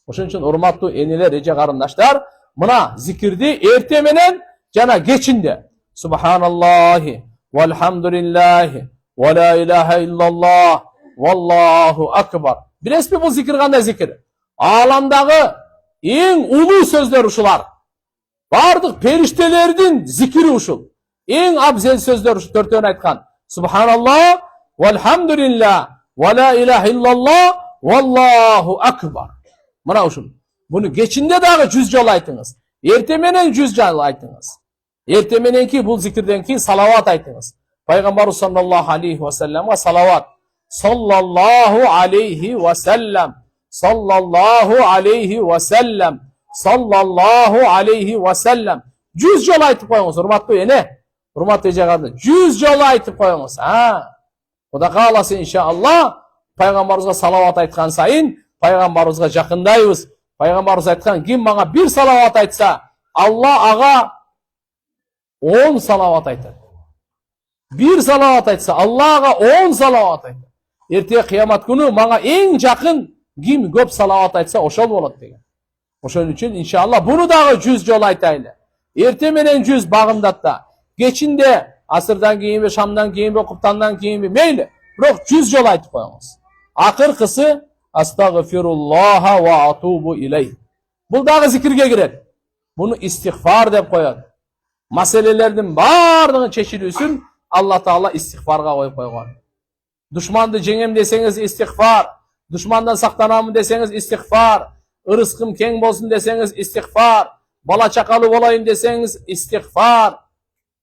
Ошон үчүн урматтуу энелер, эже карындаштар, мына зикирди эрте менен жана кечинде Субханаллахи валхамдулиллахи ва ла илаха иллаллах валлаху акбар. Билесизби бул зикир кандай зикир? Ааламдагы эң улуу сөздөр ушулар. Бардык периштелердин зикири ушул. Эң абзел сөздөр ушу төртөөнү айткан. Субханаллах валхамдулиллах ва ла илаха иллаллах валлаху акбар. Мына ушул. Буну кечинде дагы 100 жол айтыңыз. Эрте менен 100 жол айтыңыз. Эрте мененки бул зикирден кийин салават айтыңыз. Пайгамбар саллаллаху алейхи ва салламга салават. Саллаллаху алейхи ва саллам. Саллаллаху алейхи ва саллам. Саллаллаху алейхи ва саллам. 100 жол айтып коюңуз, урматтуу эне. Урматтуу эже-калды, 100 жолу айтып коюңуз. Кудай кааласа иншалла пайгамбарыбызга салават айткан сайын пайгамбарыбызга жакындайбыз. Пайгамбарыбыз айткан, ким мага 1 салават айтса, Алла ага 10 салават айтат. 1 салават айтса, Алла ага 10 салават айтат. Эртең кыямат күнү мага эң жакын ким көп салават айтса, ошол болот деген. Ошон үчүн иншалла буну дагы 100 жолу айтайлы. Эртең менен 100 багымдатта, кечинде асырдан кийинби, шамдан кийинби, куптандан кийинби мейли, бирок 100 жолу айтып коюңуз. Акыркысы астагфируллаха ва атубу илей. Бул дагы зикирге кирет. Буну истигфар деп коет. Маселелердин бардыгын чечилүүсүн Алла Таала истигфарга коюп койгон. Душманды жеңем десеңиз истигфар, душмандан сактанамын десеңиз истигфар, ырыскым кең болсун десеңиз истигфар, бала чакалуу болайын десеңиз истигфар.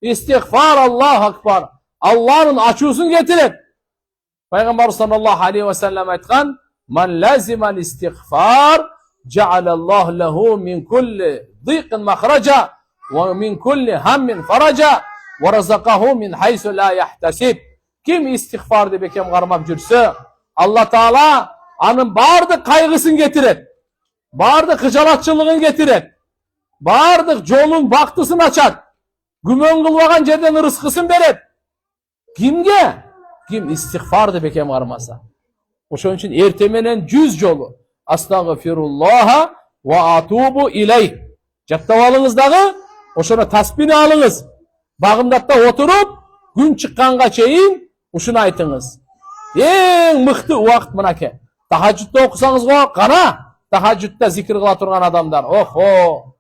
Истигфар, Аллаху акбар. Аллахтын ачуусун кетирет. Пайгамбар саллаллаху алейхи ва саллям айткан: "Ман лазимал истигфар, жа'алаллаху лаху мин кулли дийқин махраджа ва мин кулли хаммин фараджа ва разақаху мин хайсу ла яхтасиб." Ким истигфарды бекем кармап жүрсө, Алла Таала анын бардык кайгысын кетирет. Бардык кыжалатчылыгын кетирет. Бардык жолун бактысын ачат. Күмөн кылбаган жерден ырыскысын берет. Кимге? Ким истигфарды бекем кармаса. Ошон үчүн эртең менен 100 жолу астагфируллаха ва атубу илей. Жаттап алыңыз дагы, ошоно таспини алыңыз. Багымдатта отуруп, күн чыкканга чейин ушуну айтыңыз. Эң мыкты убакыт мынаке. Тахажжудда окусаңыз го, кана тахажжудда зикир кыла турган адамдар. Охо.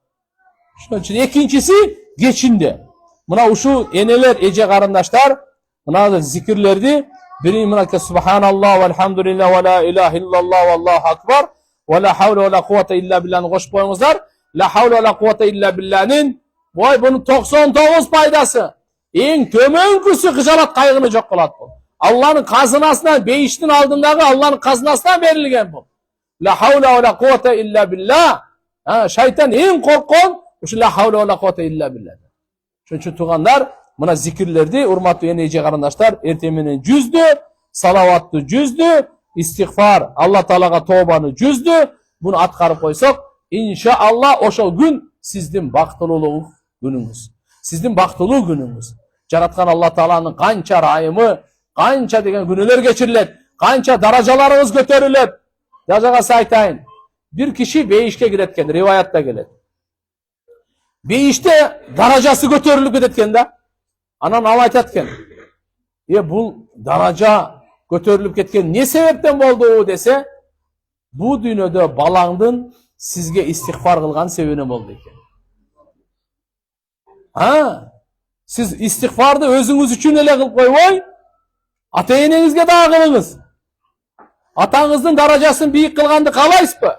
Ошон үчүн экинчиси кечинде. Мына ушу энелер, эже карындаштар, мына зикирлерди бирин мынаке субханаллах ва алхамдулилlah ва ла илаха иллаллах валлаху акбар ва ла хавла ва ла куввата илля биллахны кошуп коюңуздар. Ла хавла ва ла куввата илля биллахнын bunun 99 пайдасы. Эң төмөнкүсү кыжалат кайгыны жок кылат бул. Алланын казынасынан, бейиштин алдындагы Алланын казынасынан берилген бул. Ла хавла ва ла куввата илля биллах. Шайтан эң корккон ушу ла хавла ва ла куввата илля биллах. Ошон үчүн туугандар, мына зикирлерди урматтуу эне эже карындаштар, эртең менен 100дү, салаватты 100дү, истигфар, Алла Таалага тообаны 100дү, буну аткарып койсок, иншалла ошол күн сиздин бактылуулугуңуз күнүңүз. Сиздин бактылуу күнүңүз. Жараткан Алла Тааланын канча райымы, канча деген күнөлөр кечирилет, канча даражаларыбыз көтөрүлөт. Жажагасы айтайын. Бир киши бейишке кирет экен, риваятта келет. Бейиште даражасы көтөрүлүп кетет экен да. Анан ал айтат экен: бул даража көтөрүлүп кеткен не себептен болду десе, бул дүйнөдө балаңдын сизге истигфар кылган себебинен болду экен. Siz istigfardı özünüz üçün ele kılıp koyboy, ata-enеңizге da kılыңız. Atağınızın daracasını büyük kılgandı kalaysızbı?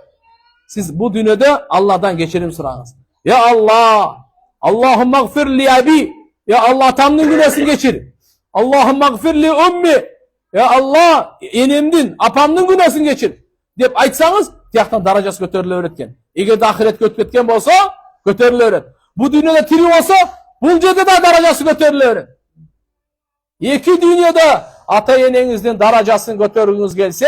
Siz bu dünyada Allah'tan geçirim sorağınız. Ya Allah, Allahümme gfir li abi. Ya Allah atamın günahsını geçir. Allahümme gfir li ummi. Ya Allah enemdin, apamdın günahsını geçir. Deyip aytsanız, tiyaktan daracası götürülü öğretken. Eğer de ahiret götürületken olsa, götürülü öğret. Bu dünyada tiri olsa, bu жерде de daracası götürülü öğret. İki dünyada ata-enеңizdin daracasını götürünüz gelse,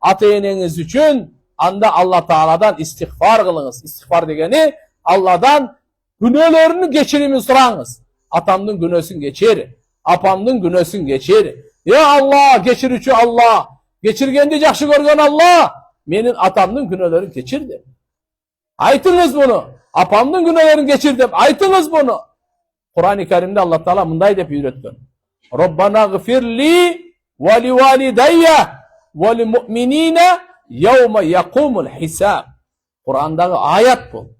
ata-enеңiz üçün anda Allah Taala'dan istiğfar kılınız. İstiğfar degeni Allah'dan günahlarını geçirimin sorağınız. Atamdın günahsın geçir, apamdın günahsın geçir. Ya Allah, geçirücü Allah, geçirgende yaxşı görgen Allah, menin atamdın günahlarını geçirdi. Aytınız bunu. Apamdın günahlarını geçirdim. Aytınız bunu. Kur'an-ı Kerim'de Allah Teala mınday dep üretken. Rabbana gfirli ve li validayya ve li mu'minine yevme yakumul hisab. Kur'an'daki ayet bu.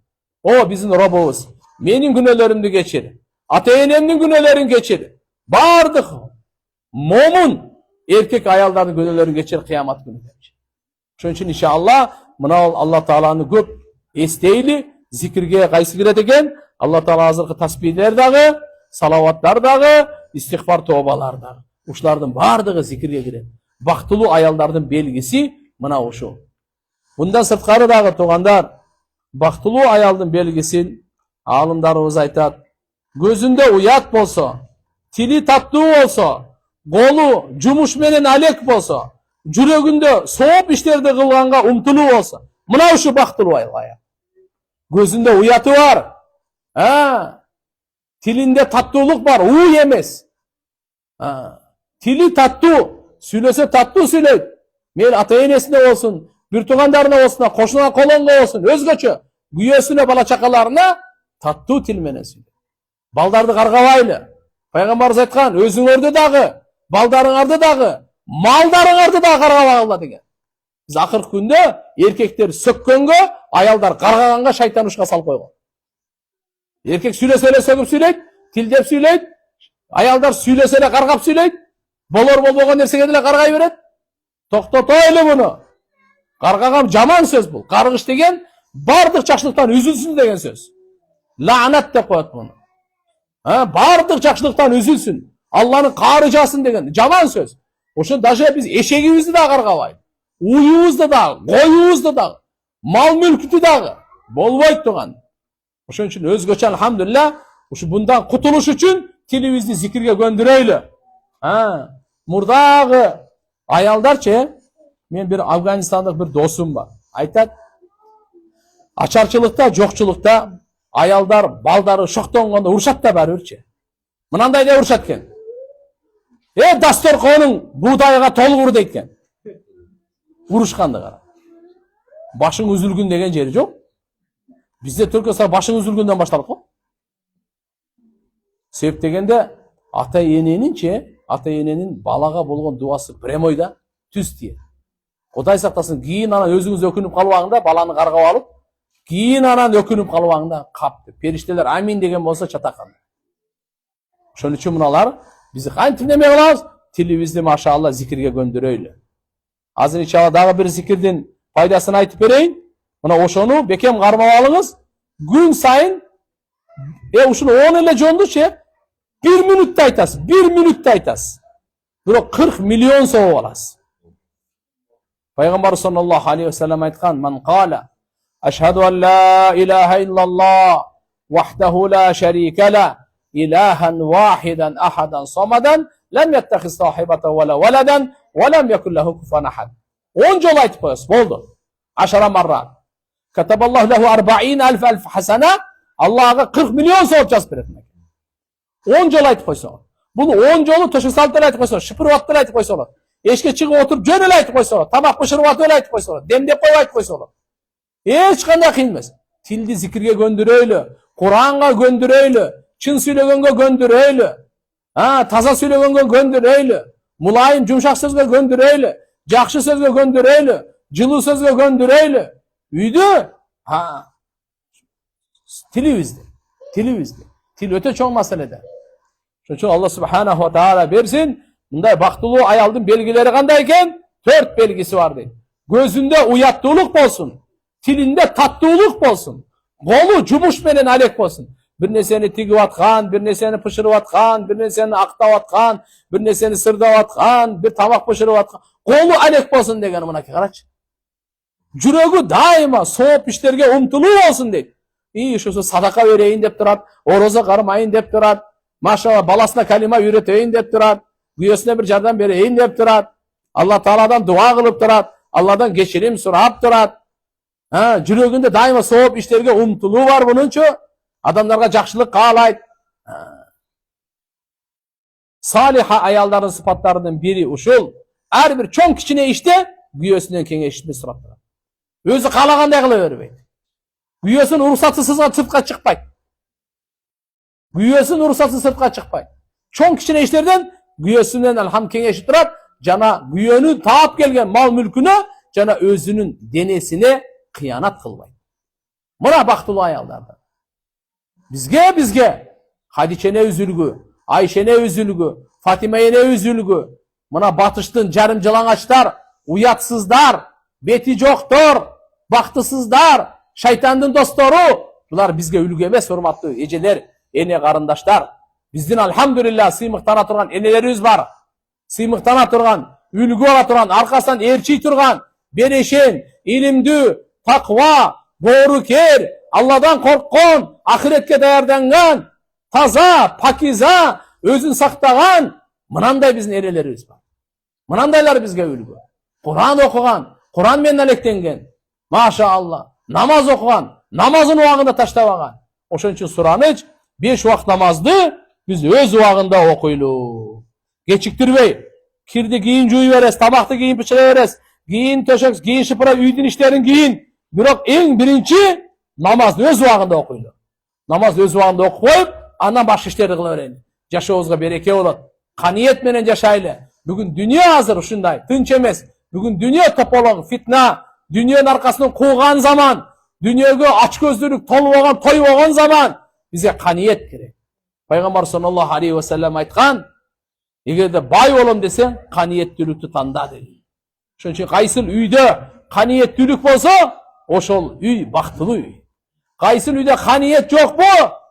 O bizim Rabbimiz. Menin günahlarımı geçir. Ata-enemdin günahlarını geçir. Bardık momun erkek ayalların günahlarını geçir kıyamet günü demiş. Şunun için inşallah mına Allah Teala'nı köp esteyli, zikirge kaysı giret eken, Allah Teala hazırkı tasbihler dağı, salavatlar dağı, istiğfar tövbalar dağı. Uşlardın bardığı zikirge giret. Baktulu ayalların belgisi mına uşu. Bundan sırtkarı dağı toğandar, baktulu ayaldın belgisin, alımlarımız aytat, gözünde uyat bolsa, tili tattуу bolso, kolu jumuş menen alek bolso, жүрөгүндө сооп иштерди кылганга умтулуу болсо, мына ушу бактылуу аял. Көзүндө уяты бар. Тилинде таттуулук бар, уу эмес. Тили таттуу, сүйлөсө таттуу сүйлөйт. Мейл ата-энесине болсун, бир туугандарына болсун, кошуна колонго болсун, өзгөчө күйөөсүнө, бала чакаларына таттуу тил менен сүйлөйт. Балдарды каргабайлы. Пайгамбарыбыз айткан, өзүңөрдү дагы, балдарыңарды дагы, малдарыңарды дагы каргабагыла деген. Биз акыркы күндө эркектер сөккөнгө, аялдар каргаганга шайтан ушка салып койгон. Эркек сүйлөсө эле сөгүп сүйлөйт, тилдеп сүйлөйт, аялдар сүйлөсө эле каргап сүйлөйт, болор болбогон нерсеге деле каргай берет. Токтотойлу буну. Каргаган жаман сөз бул. Каргыш деген бардык жакшылыктан үзүлсүн деген сөз. Лаанат деп коет буну. Бардык жакшылыктан үзүлсүн. Алланын каары жаасын деген жаман сөз. Ошон даже биз эшегибизди да каргабайбыз. Уюбузду дагы, коюбузду дагы, мал мүлктү дагы болбойт туган. Ошон үчүн өзгөчө алхамдулилла, ушу bundan кутулуш үчүн тилибизди зикирге көндүрөйлү. Мурдагы аялдарчы, мен бир Афганистандык бир досум бар. Айтат, ачарчылыкта, жокчулукта аялдар балдары шоктонгондо урушат да барбырчы. Мынандай деп урушат экен. Дасторконуң буудайга толгур дейт экен. Урушканды кара. Башың үзүлгүн деген жери жок. Бизде Түркияда башың үзүлгөндөн башталат го. Себеп дегенде ата-эненин балага болгон дуасы прямой да түз тие. Кудай сактасын, кийин анан өзүңүз өкүнүп калбагыңда, баланы каргап алып, кийин анан өкүнүп калбагыңда капты. Периштелер амин деген болсо чатакан. Ошон үчүн мыналар биз кантип неме кылабыз? Тилибизди машалла зикирге көндүрөйлү. Азыр иншалла дагы бир зикирдин пайдасын айтып берейин. Мына ошону бекем кармап алыңыз. Күн сайын ушуну 10 эле жондучу 1 мүнөттө айтасыз, 1 мүнөттө айтасыз. Бирок 40 миллион соо аласыз. Пайгамбар саллаллаху алейхи ва саллям айткан: "Ман кала ашхаду ан ла илаха иллаллах вахдаху ла шарика ла илахан вахидан ахадан самадан лам яттахиз сахибата ва ла валадан ва лам якун лаху куфуан ахад." 10 жолу айтып коесуз, болду. 10 марра. Катабаллаху лаху 40,000 хасана. Аллага 40 миллион сооп жазып берет. 10 жолу айтып койсоң. Бул 10 жолу төшө салып деле айтып койсоң, шыпырып атып деле айтып койсоң. Эшикке чыгып отуруп жөн эле айтып койсоң, тамак бышырып атып эле айтып койсоң, демдеп коюп айтып койсоң. Эч кандай кыйын эмес. Тилди зикирге көндүрөйлү, Куранга көндүрөйлү, чын сүйлөгөнгө көндүрөйлү. Таза сүйлөгөнгө көндүрөйлү, мулайым жумшак сөзгө көндүрөйлү, жакшы сөзгө көндүрөйлү, жылуу сөзгө көндүрөйлү. Үйдө тилибизди. Тил өтө чоң маселеде. Ошон үчүн Алла субханаху ва таала берсин. Мындай бактылуу аялдын белгилери кандай экен? 4 белгиси бар дейт. Көзүндө уяттуулук болсун, тилинде таттуулук болсун, колу жумуш менен алек болсун. Бир нерсени тигип аткан, бир нерсени пышырып аткан, бир нерсени актап аткан, бир нерсени сырдап аткан, бир тамак пышырып аткан, колу алек болсун деген мынакей карачы. Жүрөгү дайыма сооп иштерге умтулуу болсун дейт. Ушусу садака берейин деп турат, орозо кармайын деп турат, машалла баласына калима үйрөтөйүн деп турат, күйөөсүнө бир жардам берейин деп турат, Алла Тааладан дуа кылып турат, Алладан кечирим сурап турат. Жүрөгүндө дайыма сооп иштерге умтулуу бар бунунчу, адамдарга жакшылык каалайт. Салиха аялдардын сыпаттарынын бири ушул. Ар бир чоң кичине иште күйөөсүнөн кеңешти сурап турат. Өзү каалагандай кыла бербейт. Күйөөсүн уруксатсыз сыртка чыкпайт. Чоң кичине иштерден күйөөсүнөн алхам кеңешип турат, жана күйөөнүн таап келген мал мүлкүнө жана өзүнүн денесине кыянат кылбайт. Мына бактылуу аялдардан. Бизге Хадичене үзүлгү, Айшене үзүлгү, Фатимене үзүлгү. Мына батыштын жарым жалаңачтар, уятсыздар, бети жоктор, бактысыздар, шайтандын достору. Булар бизге үлгү эмес, урматтуу эжелер, эне карындаштар. Биздин алхамдулилла сыймыктана турган энелерибиз бар. Сыймыктана турган, үлгү ала турган, аркасынан ээрчий турган, берешен, илимдүү, таква, боорукер, Алладан корккон, ахиретке даярданган, таза, пакиза, өзүн сактаган мынандай биздин эрелерибиз бар. Мынандайлар бизге үлгү. Куран окуган, Куран менен алектенген. Машаалла. Намаз окуган, намазын убагында таштабаган. Ошон үчүн сураныч 5 убак намазды биз өз убагында окуйлу. Кечиктирбей, кирди кийин жууй бересиз, тамакты кийин бишире бересиз, кийин төшөк, кийин шыпыра, үйдүн иштерин кийин. Бирок эң биринчи намазды өз убагында окуйлу. Намазды өз убагында окуп коюп, андан башка иштерди кыла берели. Жашообузга береке болот. Каниет менен жашайлы. Бүгүн дүйнө азыр ушундай, тынч эмес. Бүгүн дүйнө тополоң, фитна, дүйнөнүн аркасынан кууган заман, дүйнөгө ач көздүлүк толбогон, тойбогон заман. Бизге каниет керек. Пайгамбар саллаллаху алейхи ва саллям айткан, эгерде бай болом десең, каниеттүүлүктү танда деген. Ошон үчүн кайсыл үйдө каниеттүүлүк болсо, ошол үй бактылуу үй. Кайсыл үйдө каниет жокпу,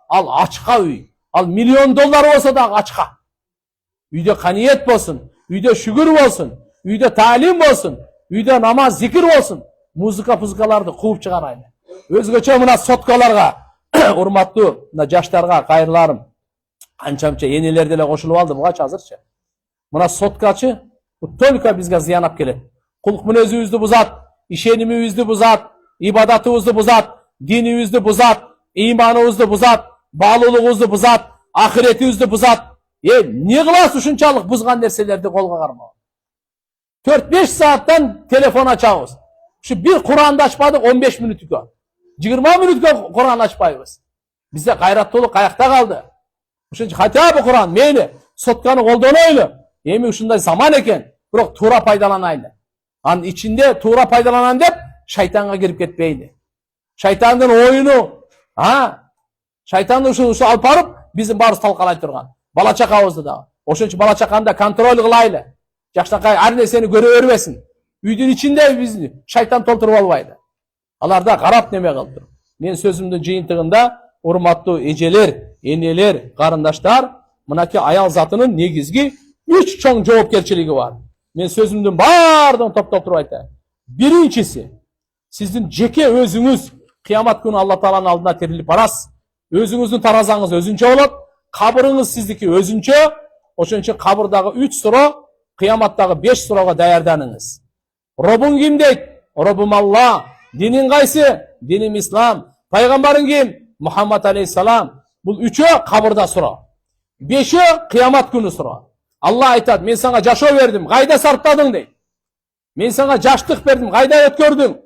ал ачка үй. Ал $1,000,000 болсо да ачка. Үйдө каниет болсун, үйдө шүгүр болсун, үйдө таалим болсун, үйдө намаз, зикир болсун. Музыкаларды кууп чыгарайлы. Өзгөчө мына соткаларга, урматтуу мына жаштарга кайрыларым. Анча-мынча энелер деле кошулуп алды буга азырчы. Мына соткачы только бизге зыян алып келет. Кулк мүнөзүбүздү бузат, ишенимибизди бузат, ибадатыбызды бузат, динибизди бузат, ыйманыбызды бузат, баалуулугубузду бузат, ахиретибизди бузат. Не кыласыз ушунчалык бузган нерселерди колго кармап? 4-5 сааттан телефон ачабыз. Ушу бир Куранды ачпадык 15 мүнөткө. 20 мүнөткө Куран ачпайбыз. Бизде кайраттуулук каякта калды? Ошон хотя бы Куран мейли, сотканы колдонойлу. Эми ушундай заман экен, бирок туура пайдаланайлы. Анын ичинде туура пайдаланам деп шайтанга кирип кетпейли. Шайтандын оюну, шайтанды ушу алып барып биздин баарыбыз талкалай турган. Бала чакабызды дагы. Ошон үчүн бала чаканы контроль кылайлы. Жакшынакай ар нерсени көрө бербесин. Үйдүн ичинде бизди шайтан толтуруп албайды. Аларда карап неме кылып туруп. Мен сөзүмдүн жыйынтыгында урматтуу эжелер, энелер, карындаштар, мынакей аял затынын негизги 3 чоң жоопкерчилиги бар. Мен сөзүмдүн баардыгын топтоп туруп айтайын. Биринчиси, сиздин жеке өзүңүз кыямат күнү Алла Тааланын алдына тирилип барасыз. Өзүңүздүн таразаңыз өзүнчө болот, кабырыңыз сиздики өзүнчө. Ошон үчүн кабырдагы 3 суроо, кыяматтагы 5 суроого даярданыңыз. Робуң ким дейт? Робум Алла. Динин кайсы? Диним ислам. Пайгамбарың ким? Мухаммад алейхиссалам. Бул 3-өө кабырда суроо. 5-өө кыямат күнү суроо. Алла айтат, мен сага жашоо бердим, кайда сарптадың дейт. Мен сага жаштык бердим, кайда өткөрдүң?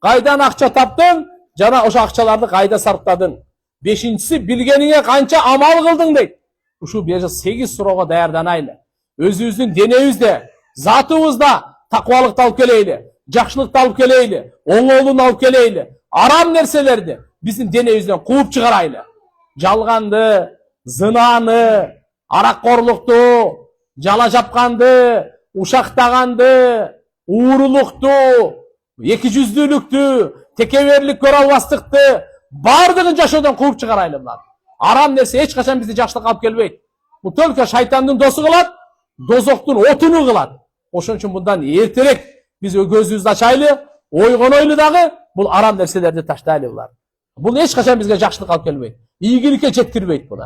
Кайдан акча таптың? Жана ошо акчаларды кайда сарптадың? 5-инчиси билгениңе канча амал кылдың дейт. Ушул 8 суроого даярданайлы. Өзүбүздүн денебизде, затыбызда такыбалыкты алып келейли, жакшылыкты алып келейли, оңолууну алып келейли. Арам нерселерди биздин денебизден кууп чыгарайлы. Жалганды, зынаны, араккорлукту, жала жапканды, ушактаганды, уурулукту, эки жүздүүлүктү, текеберлик көрө албастыкты бардыгын жашоодон кууп чыгарайлы булар. Арам нерсе эч качан бизди жакшылыкка алып келбейт. Бул только шайтандын досу кылат, дозоктун отуну кылат. Ошон үчүн мындан эртерээк биз көзүбүздү ачайлы, ойгонойлу дагы, бул арам нерселерди таштайлы булар. Бул эч качан бизге жакшылык алып келбейт. Ийгиликке жеткирбейт бул.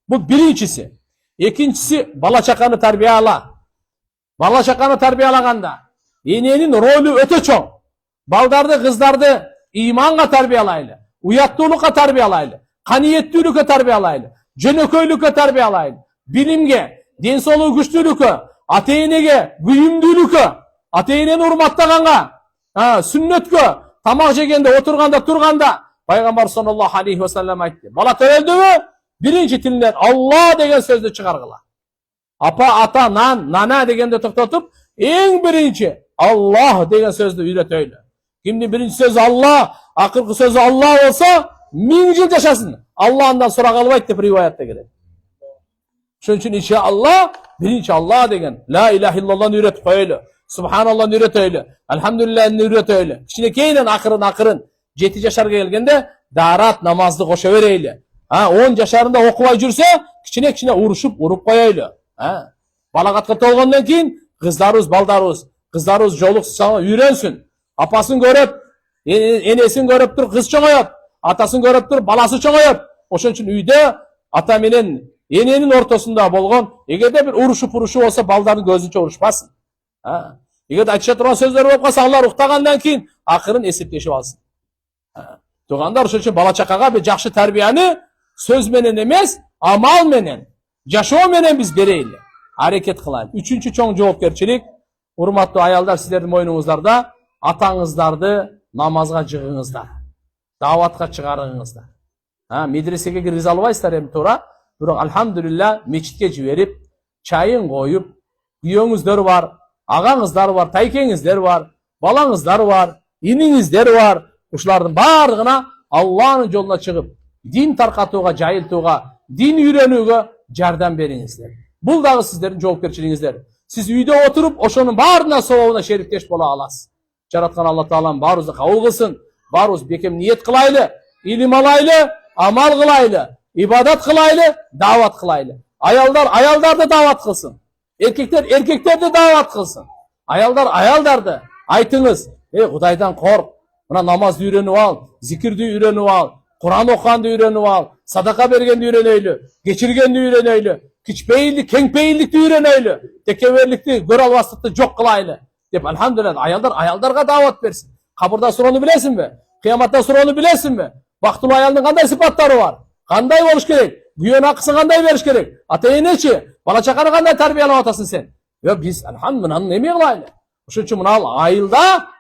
Бул биринчиси. Экинчиси, бала чаканы тарбияла. Бала чаканы тарбиялаганда эненин ролу өтө чоң. Балдарды, кыздарды ыйманга тарбиялайлы, уяттуулукка тарбиялайлы, каниеттүүлүккө тарбиялайлы, жөнөкөйлүккө тарбиялайлы, билимге, ден соолугу күчтүүлүккө, ата-энеге күйүмдүүлүккө, ата-энени урматтаганга, сүннөткө, тамак жегенде, отурганда, турганда, Пайгамбар саллаллаху алейхи ва саллям айтты. Бала төрөлдүбү? Биринчи тилинен Алла деген сөздү чыгаргыла. Апа, ата, нана дегенде токтотуп, эң биринчи Аллах деген сөздү үйрөтөйлү. Кимдин биринчи сөзү Алла, акыркы сөзү Алла болсо, 1000 жыл жашасын. Алла андан сурак албайт деп риваятта келет. Ошон үчүн иншалла биринчи Алла деген ла илаха иллаллахны үйрөтүп коелу. Субханаллахны үйрөтөйлү. Алхамдулиллахны үйрөтөйлү. Кичинекейден акырын 7 жашарга келгенде дарат намазды кошо берейли. 10 жашарында окубай жүрсө, кичине урушуп, уруп коелу. Балагатка толгондон кийин кыздарыбыз жолук үйрөнсүн. Апасын көрөп, энесин көрөп туруп кыз чоңоет, атасын көрөп туруп баласы чоңоет. Ошон үчүн үйдө ата менен Эненин ортосунда болгон, эгерде бир урушуп болсо балдардын көзүнчө урушпасын. Эгерде айтыша турган сөздөр болуп калса, алар уктагандан кийин акырын эсептешип алсын. Туугандар, ошон үчүн бала чакага бир жакшы тарбияны сөз менен эмес, амал менен, жашоо менен биз берейли. Аракет кылайлы. Үчүнчү чоң жоопкерчилик, урматтуу аялдар, сиздердин мойнуңуздарда, атаңыздарды намазга жыгыңыздар. Даватка чыгарыңыздар. Медресеге киргизе албайсыздар эми туура, бирок алхамдулилла мечитке жиберип, чайын коюп, күйөөңүздөр бар, агаңыздар бар, тайкеңиздер бар, балаңыздар бар, иниңиздер бар. Ушулардын бардыгына Аллахтын жолуна чыгып, дин таркатууга, жайылтууга, дин үйрөнүүгө жардам бериңиздер. Бул дагы сиздердин жоопкерчилигиңиздер. Сиз үйдө отуруп, ошонун баарына сабабына шериктеш боло аласыз. Жараткан Алла Таалам баарыбызды кабыл кылсын. Баарыбыз бекем ниет кылайлы, илим алайлы, амал кылайлы, ибадат кылайлы, дават кылайлы. Аялдар аялдарды дават кылсын. Эркектер эркектерди дават кылсын. Аялдар аялдарды айтыңыз, Кудайдан корк, мына намазды үйрөнүп ал, зикирди үйрөнүп ал, Куран окуганды үйрөнүп ал, садака бергенди үйрөнөйлү, кечиргенди үйрөнөйлү, кичпейилдик, кеңпейилдикти үйрөнөйлү, текеберликти, көр албастыкты жок кылайлы деп, алхамдулилlah, аялдарга дават берсин. Кабырда суроону билесиңби? Кыяматта суроону билесиңби? Бактылуу аялдын кандай сыпаттары бар? Кандай болуш керек? Күйөөнүн акысын кандай бериш керек? Ата-энечи, бала чаканы кандай тарбиялап атасың сен? Биз алхамдулилlah эме кылайлы. Ошон үчүн мына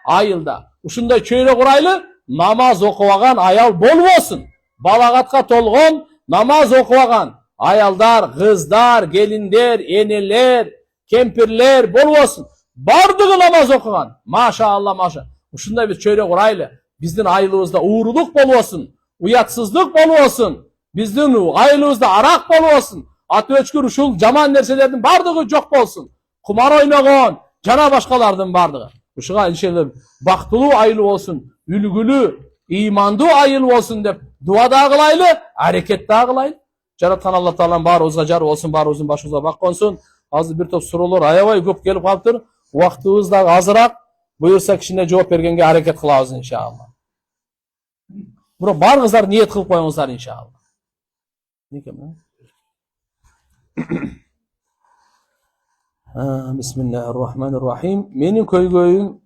айылда ушундай чөйрө курайлы, намаз окубаган аял болбосун. Балагатка толгон, намаз окубаган аялдар, кыздар, келиндер, энелер, кемпирлер болбосун. Бардыгы намаз окуган. Машаалла, маша. Ушундай биз чөйрө курайлы. Биздин айылыбызда уурулук болбосун, уятсыздык болбосун. Биздин айылыбызда арак болбосун. Ат өчкүр ушул жаман нерселердин бардыгы жок болсун. Кумар ойногон, жана башкалардын бардыгы. Ушуга иншалла бактылуу айыл болсун, үлгүлүү, ыймандуу айыл болсун деп дуа да кылайлы, аракет да кылайлы. Жараткан Алла Таалам баарыбызга жар болсун, баарыбыздын башыбызга бак консун. Азыр бир топ суроолор аябай көп келип калыптыр. Убактыбыз дагы азыраак. Буюрса кичине жооп бергенге аракет кылабыз иншалла. Бирок баарыңыздар ниет кылып коюңуздар иншалла. Бисмиллахир-рахманир-рахим. Менин көйгөйүм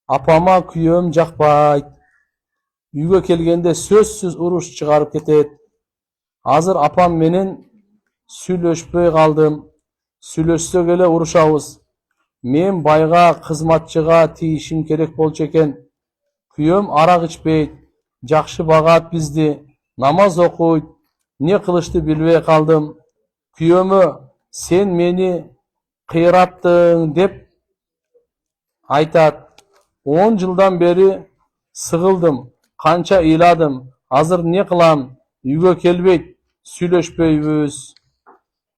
апама күйөөм жакпайт. Үйгө келгенде сөзсүз уруш чыгарып кетет. Азыр апам менен сүйлөшпөй калдым. Сүйлөшсөк эле урушабыз. Мен байга, кызматчыга тийишим керек болчу экен. Күйөөм арак ичпейт, жакшы багат бизди, намаз окуйт. Не кылышты билбей калдым. Күйөөмө сен мени кыйраттың деп айтат. 10 жылдан бери сыгылдым, канча ыйладым. Азыр не кылам? Үйгө келбейт, сүйлөшпөйбүз.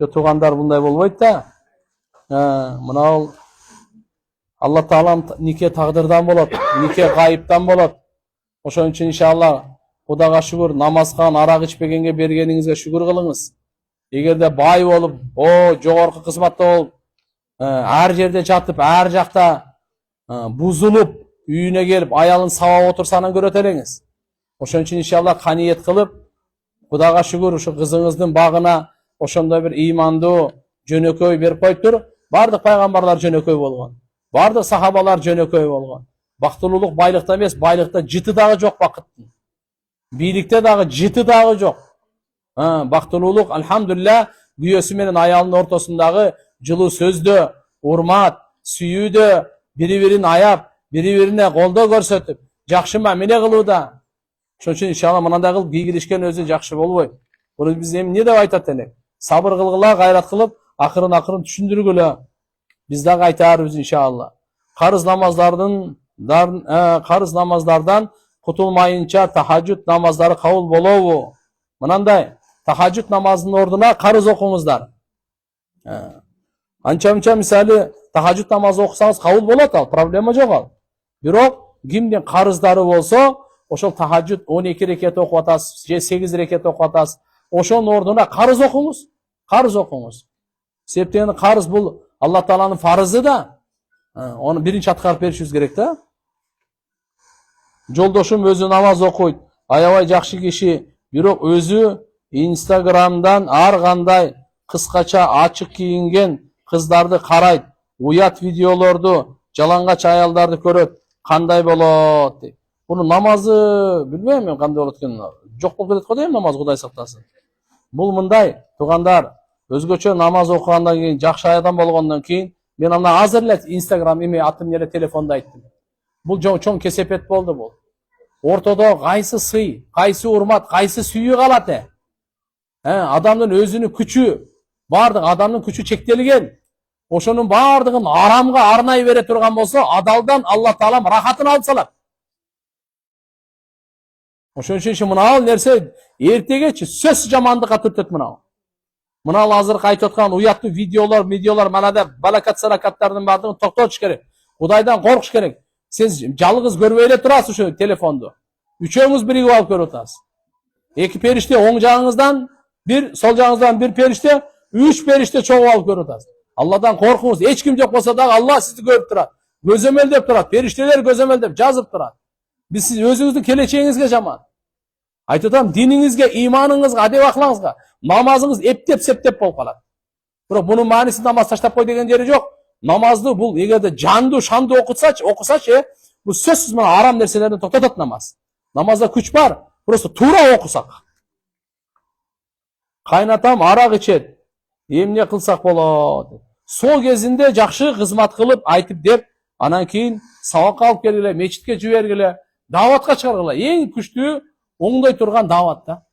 Туугандар, мындай болбойт да. Мына Алла Таалам нике тагдырдан болот, нике гайыптан болот. Ошон үчүн иншалла Кудайга шүгүр, намазган, арак ичпегенге бергениңизге шүгүр кылыңыз. Эгерде бай болуп, жогорку кызматта болуп, ар жерде жатып, ар жакта бузулуп, үйүнө келип, аялын сабап отурса анан көрөт элеңиз. Ошон үчүн иншалла каниет кылып, Кудайга шүгүр, ушу кызыңыздын багына ошондой бир ыймандуу жөнөкөй берип коюптур. Бардык пайгамбарлар жөнөкөй болгон. Бардык сахабалар жөнөкөй болгон. Бактылуулук байлыкта эмес, байлыкта жыты дагы жок бакыттын. Бийликте дагы жыты дагы жок. Бактылуулук, алхамдулилlah, күйөөсү менен аялынын ортосундагы жылуу сөздө, урмат, сүйүүдө, бири-бирин аяп, бири-бирине колдоо көрсөтүп, жакшы мамиле кылууда. Ошон үчүн иншалла мындай кылып кийгилишкен өзү жакшы болбойт. Буну биз эми эмне деп айтат элек? Сабыр кылгыла, гайрат кылып, акырын түшүндүргүлө. Биз дагы айтарбыз иншалла. Карыз намаздардан кутулмайынча тахажжуд намаздары кабыл болобу? Мынандай, тахажжуд намазынын ордуна карыз окуңуздар. Анча-мынча мисалы тахажжуд намазы окусаңыз кабыл болот, ал проблема жок ал. Бирок кимдин карыздары болсо, ошол тахажжуд 12 рекет окуп атасыз, же 8 рекет окуп атасыз. Ошонун ордуна карыз окуңуз. Карыз окуңуз. Себептен карыз бул Алла Тааланын фарызы да. Onu birinci atkарып беришибиз керек да. Жолдошум өзү намаз окуйт, аябай жакшы киши, бирок өзү Instagram'dan ар кандай кыскача ачык кийинген кыздарды карайт, уят видеолорду, жалаңгач аялдарды көрөт, кандай болот дейт. Буну намазы билбейм мен кандай болот экенин. Жок болуп кетет го дейм намаз, Кудай сактасын. Бул мындай, туугандар, өзгөчө намаз окугандан кийин, жакшы адам болгондон кийин мен ана азыр эле Instagram эме атым эле телефондо айттым. Бул чоң кесепет болду бул. Ортодо кайсы сый, кайсы урмат, кайсы сүйүү калат Адамдын өзүнүн күчү, бардык адамдын күчү чектелген. Ошонун бардыгын арамга арнай бере турган болсо, адалдан Алла Таала рахатын алып салат. Ошон үчүн мына нерсе эртегечи сөз жамандыкка түртөт мына. Мына азыркы айтып аткан уяттуу видеолор манада балакат саракаттардын бардыгын токтотуш керек. Кудайдан коркуш керек. Сиз жалгыз көрбөй эле турасыз ошо телефонду. Үчөөңүз биригип алып көрүп атасыз. Эки периште оң жагыңыздан, сол жагыңыздан бир периште, 3 периште чогуу алып көрүп атасыз. Алладан коркуңуз. Эч ким жок болсо дагы Алла сизди көрүп турат. Көзөмөлдөп турат. Периштелер көзөмөлдөп жазып турат. Биз сиз өзүңүздүн келечегиңизге жаман. Айтып атам, диниңизге, иманыңызга, адеп акылыңызга, намазыңыз эптеп-септеп болуп калат. Бирок мунун мааниси намаз таштап кой деген жери жок. Намазды бул эгерде жанды, шанды окусачы, бул сөзсүз мына арам нерселерди токтотот намаз. Намазда күч бар, просто туура окусак. Кайнатам арак ичет. Эмне кылсак болот? Сол кезинде жакшы кызмат кылып, айтып деп, анан кийин сабакка алып келгиле, мечитке жибергиле, дааватка чыгаргыла. Эң күчтүү оңдой турган даават да.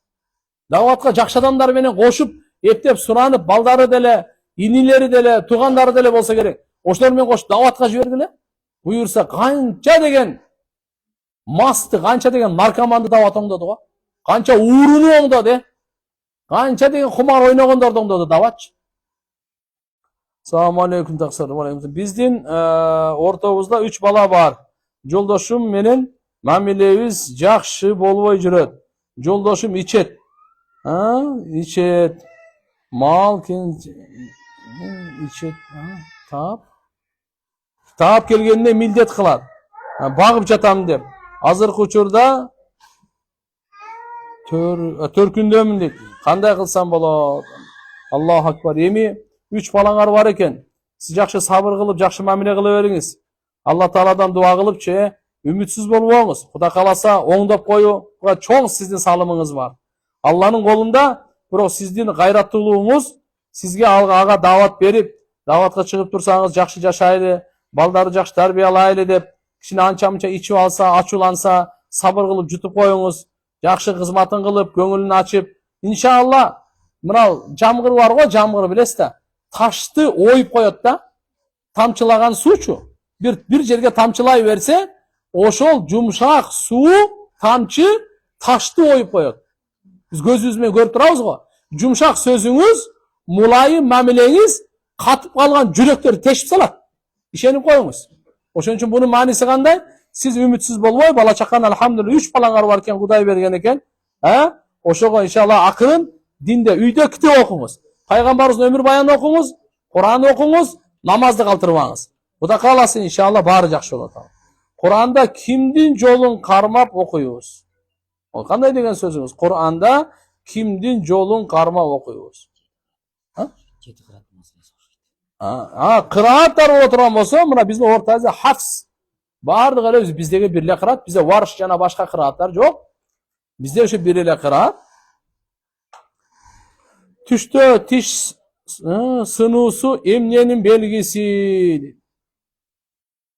Дааватка жакшы адамдар менен кошуп, эптеп суранып, балдары деле, инилери деле, туугандары деле болсо керек. Ошолор менен кошуп дааватка жибергиле. Буюрса канча деген масты, канча деген наркоманды даават оңдоду го. Канча ууруну оңдоду, канча деген кумар ойногондорду оңдоду дааватчы. Саламу алейкум таксыр. Биздин ортобузда 3 бала бар. Жолдошум менен мамилебиз жакшы болбой жүрөт. Жолдошум ичет. Ичет. Мал ичет. Таап келгенде милдет кылат. Багып жатам деп. Азыркы учурда төркүндөмүн дейт. Кандай кылсам болот? Аллаху акбар. Эми 3 балаңар бар экен. Сиз жакшы сабыр кылып, жакшы мамиле кыла бериңиз. Алла Тааладан дуа кылыпчы, үмүтсүз болбоңуз. Кудай кааласа оңдоп коюуга чоң сиздин салымыңыз бар. Алланын колунда, бирок сиздин гайраттуулугуңуз сизге ага даават берип, дааватка чыгып турсаңыз, жакшы жашайлы, балдарды жакшы тарбиялайлы деп, кичине анча-мынча ичип алса, ачууланса, сабыр кылып жутуп коюңуз. Жакшы кызматын кылып, көңүлүн ачып, иншалла, мына жамгыр бар го, жамгыр билесиз да. Ташты оюп коет да. Тамчылаган суучу бир жерге тамчылай берсе, ошол жумшак суу тамчы ташты оюп коет. Биз көзүбүз менен көрүп турабыз го. Жумшак сөзүңүз, мулайым мамилеңиз катып калган жүрөктөрдү тешип салат. Ишенип коюңуз. Ошон үчүн бунун мааниси кандай? Сиз үмүтсүз болбой, бала чакан алхамдулилла 3 балаңар бар экен, Кудай берген экен. Ошого иншалла акырын динде үйдө китеп окуңуз. Пайгамбарыбыздын өмүр баянын окуңуз, Куран окуңуз, намазды калтырбаңыз. Кудай кааласа иншалла баары жакшы болот. Куранда кимдин жолун кармап окуйбуз? Ол кандай деген сөзүңүз? Куранда кимдин жолун кармап окуйбуз? Кырааттар боло турган болсо, мына биздин Орто Азия хафс. Бардык эле биздеги бир эле кыраат, бизде варш жана башка кырааттар жок. Бизде ошо бир эле кыраат. Түштө тиш сынуусу эмненин белгиси?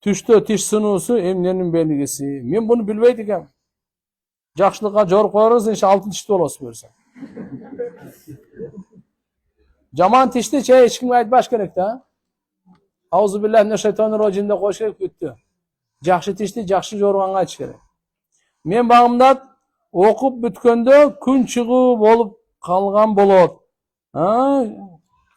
Түштө тиш сынуусу эмненин белгиси? Мен буну билбейт экем. Жакшылыкка жоруп коерсуз, иншалла алтын тиштүү болосуз буюрса. Жаман тишти эч кимге айтпаш керек да. Аузу биллахи минаш шайтанир раджим деп коюш керек бүттү. Жакшы тишти жакшы жорганга айтыш керек. Мен багымда окуп бүткөндө күн чыгуу болуп калган болот.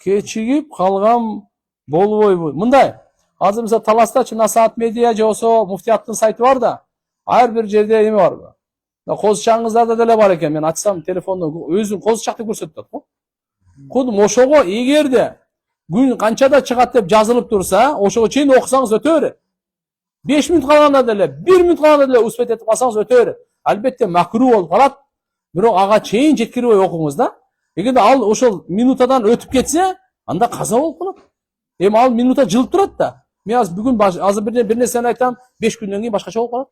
Кечигип калган болбойбу? Мындай. Азыр мисалы Таластачы Насаат медиа же болсо муфтияттын сайты бар да. Ар бир жерде эме бар. Козучагыңыздарда деле бар экен. Мен ачсам телефондон өзүн козучакты көрсөтөт го. Кудум ошого эгерде күн канчада чыгат деп жазылып турса, ошого чейин окусаңыз өтө берет. 5 мүнөт калганда деле, 1 мүнөт калганда деле успет этип калсаңыз өтө берет. Албетте макру болуп калат. Бирок ага чейин жеткирбей окуңуз да. Эгерде ал ошол минутадан өтүп кетсе, анда каза болуп калат. Эми ал минута жылып турат да. Мен азыр бүгүн азыр бир нерсени айтам, 5 күндөн кийин башкача болуп калат.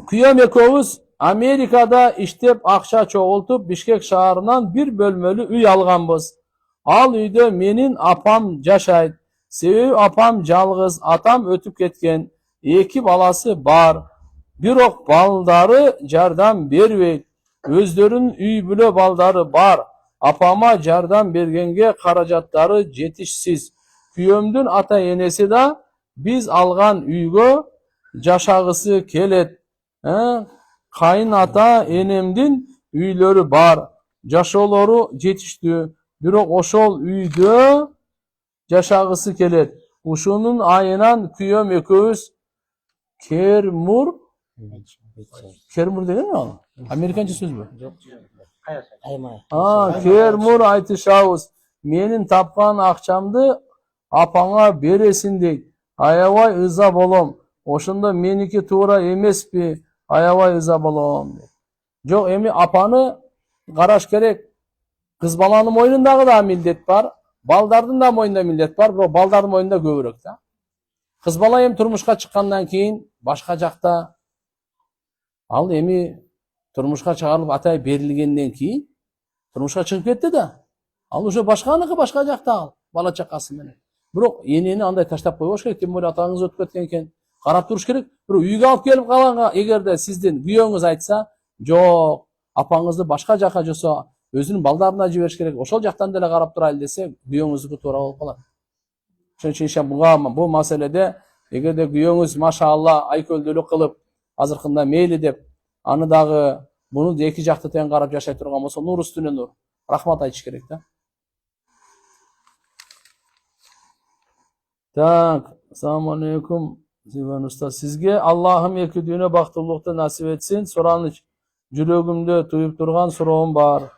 Күйөөм экөөбүз Америкада иштеп акча чогултуп, Бишкек шаарынан бир бөлмөлүү үй алганбыз. Ал үйдө менин апам жашайт. Себеби апам жалгыз, атам өтүп кеткен. 2 баласы бар. Бирок балдары жардам бербейт. Өздөрүнүн үй бүлө балдары бар. Апама жардам бергенге каражаттары жетишсиз. Күйөөмдүн ата энеси да биз алган үйгө жашагысы келет. Кайын ата энемдин үйлөрү бар. Жашоолору жетиштүү. Бирок ошол үйдө жашагысы келет. Ушунун айынан күйөөм экөөбүз кермур деген ал? Американча сөзбү? Кермур айтышабыз. Менин тапкан акчамды апаңа бересиң дейт. Аябай ыза болом. Ошондо меники туура эмеспи? Аябай ыза болом. Жок, эми апаны караш керек. Кыз баланын мойнундагы да милдет бар. Балдардын да мойнунда милдет бар, бирок балдардын мойнунда көбүрөөк да. Кыз бала эми турмушка чыккандан кийин башка жакта ал эми турмушка чыгарылып атай берилгенден кийин турмушка чыгып кетти да. Ал уже башканыкы башка жакта ал бала чакасы менен. Бирок энени андай таштап койбош керек, тем более атаңыз өтүп кеткен экен. Карап туруш керек. Бирок үйгө алып келип калганга эгерде сиздин күйөөңүз айтса, жок, апаңызды башка жака жосо, өзүнүн балдарына жибериш керек. Ошол жактан деле карап турайлы десе, күйөөңүздүкү туура болуп калат. Ошон үчүн бул маселеде эгерде күйөөңүз машалла айкөлдүүлүк кылып, азыркында мейли деп, аны дагы буну да эки жакты тең карап жашай турган болсо, нур үстүнө нур. Рахмат айтыш керек да. Так, assalomu alaykum. Zivan usta, sizge Allah'ım iki düğüne baktırlıkta nasip etsin. Soranış жүрөгүмдө туюп турган суроом бар.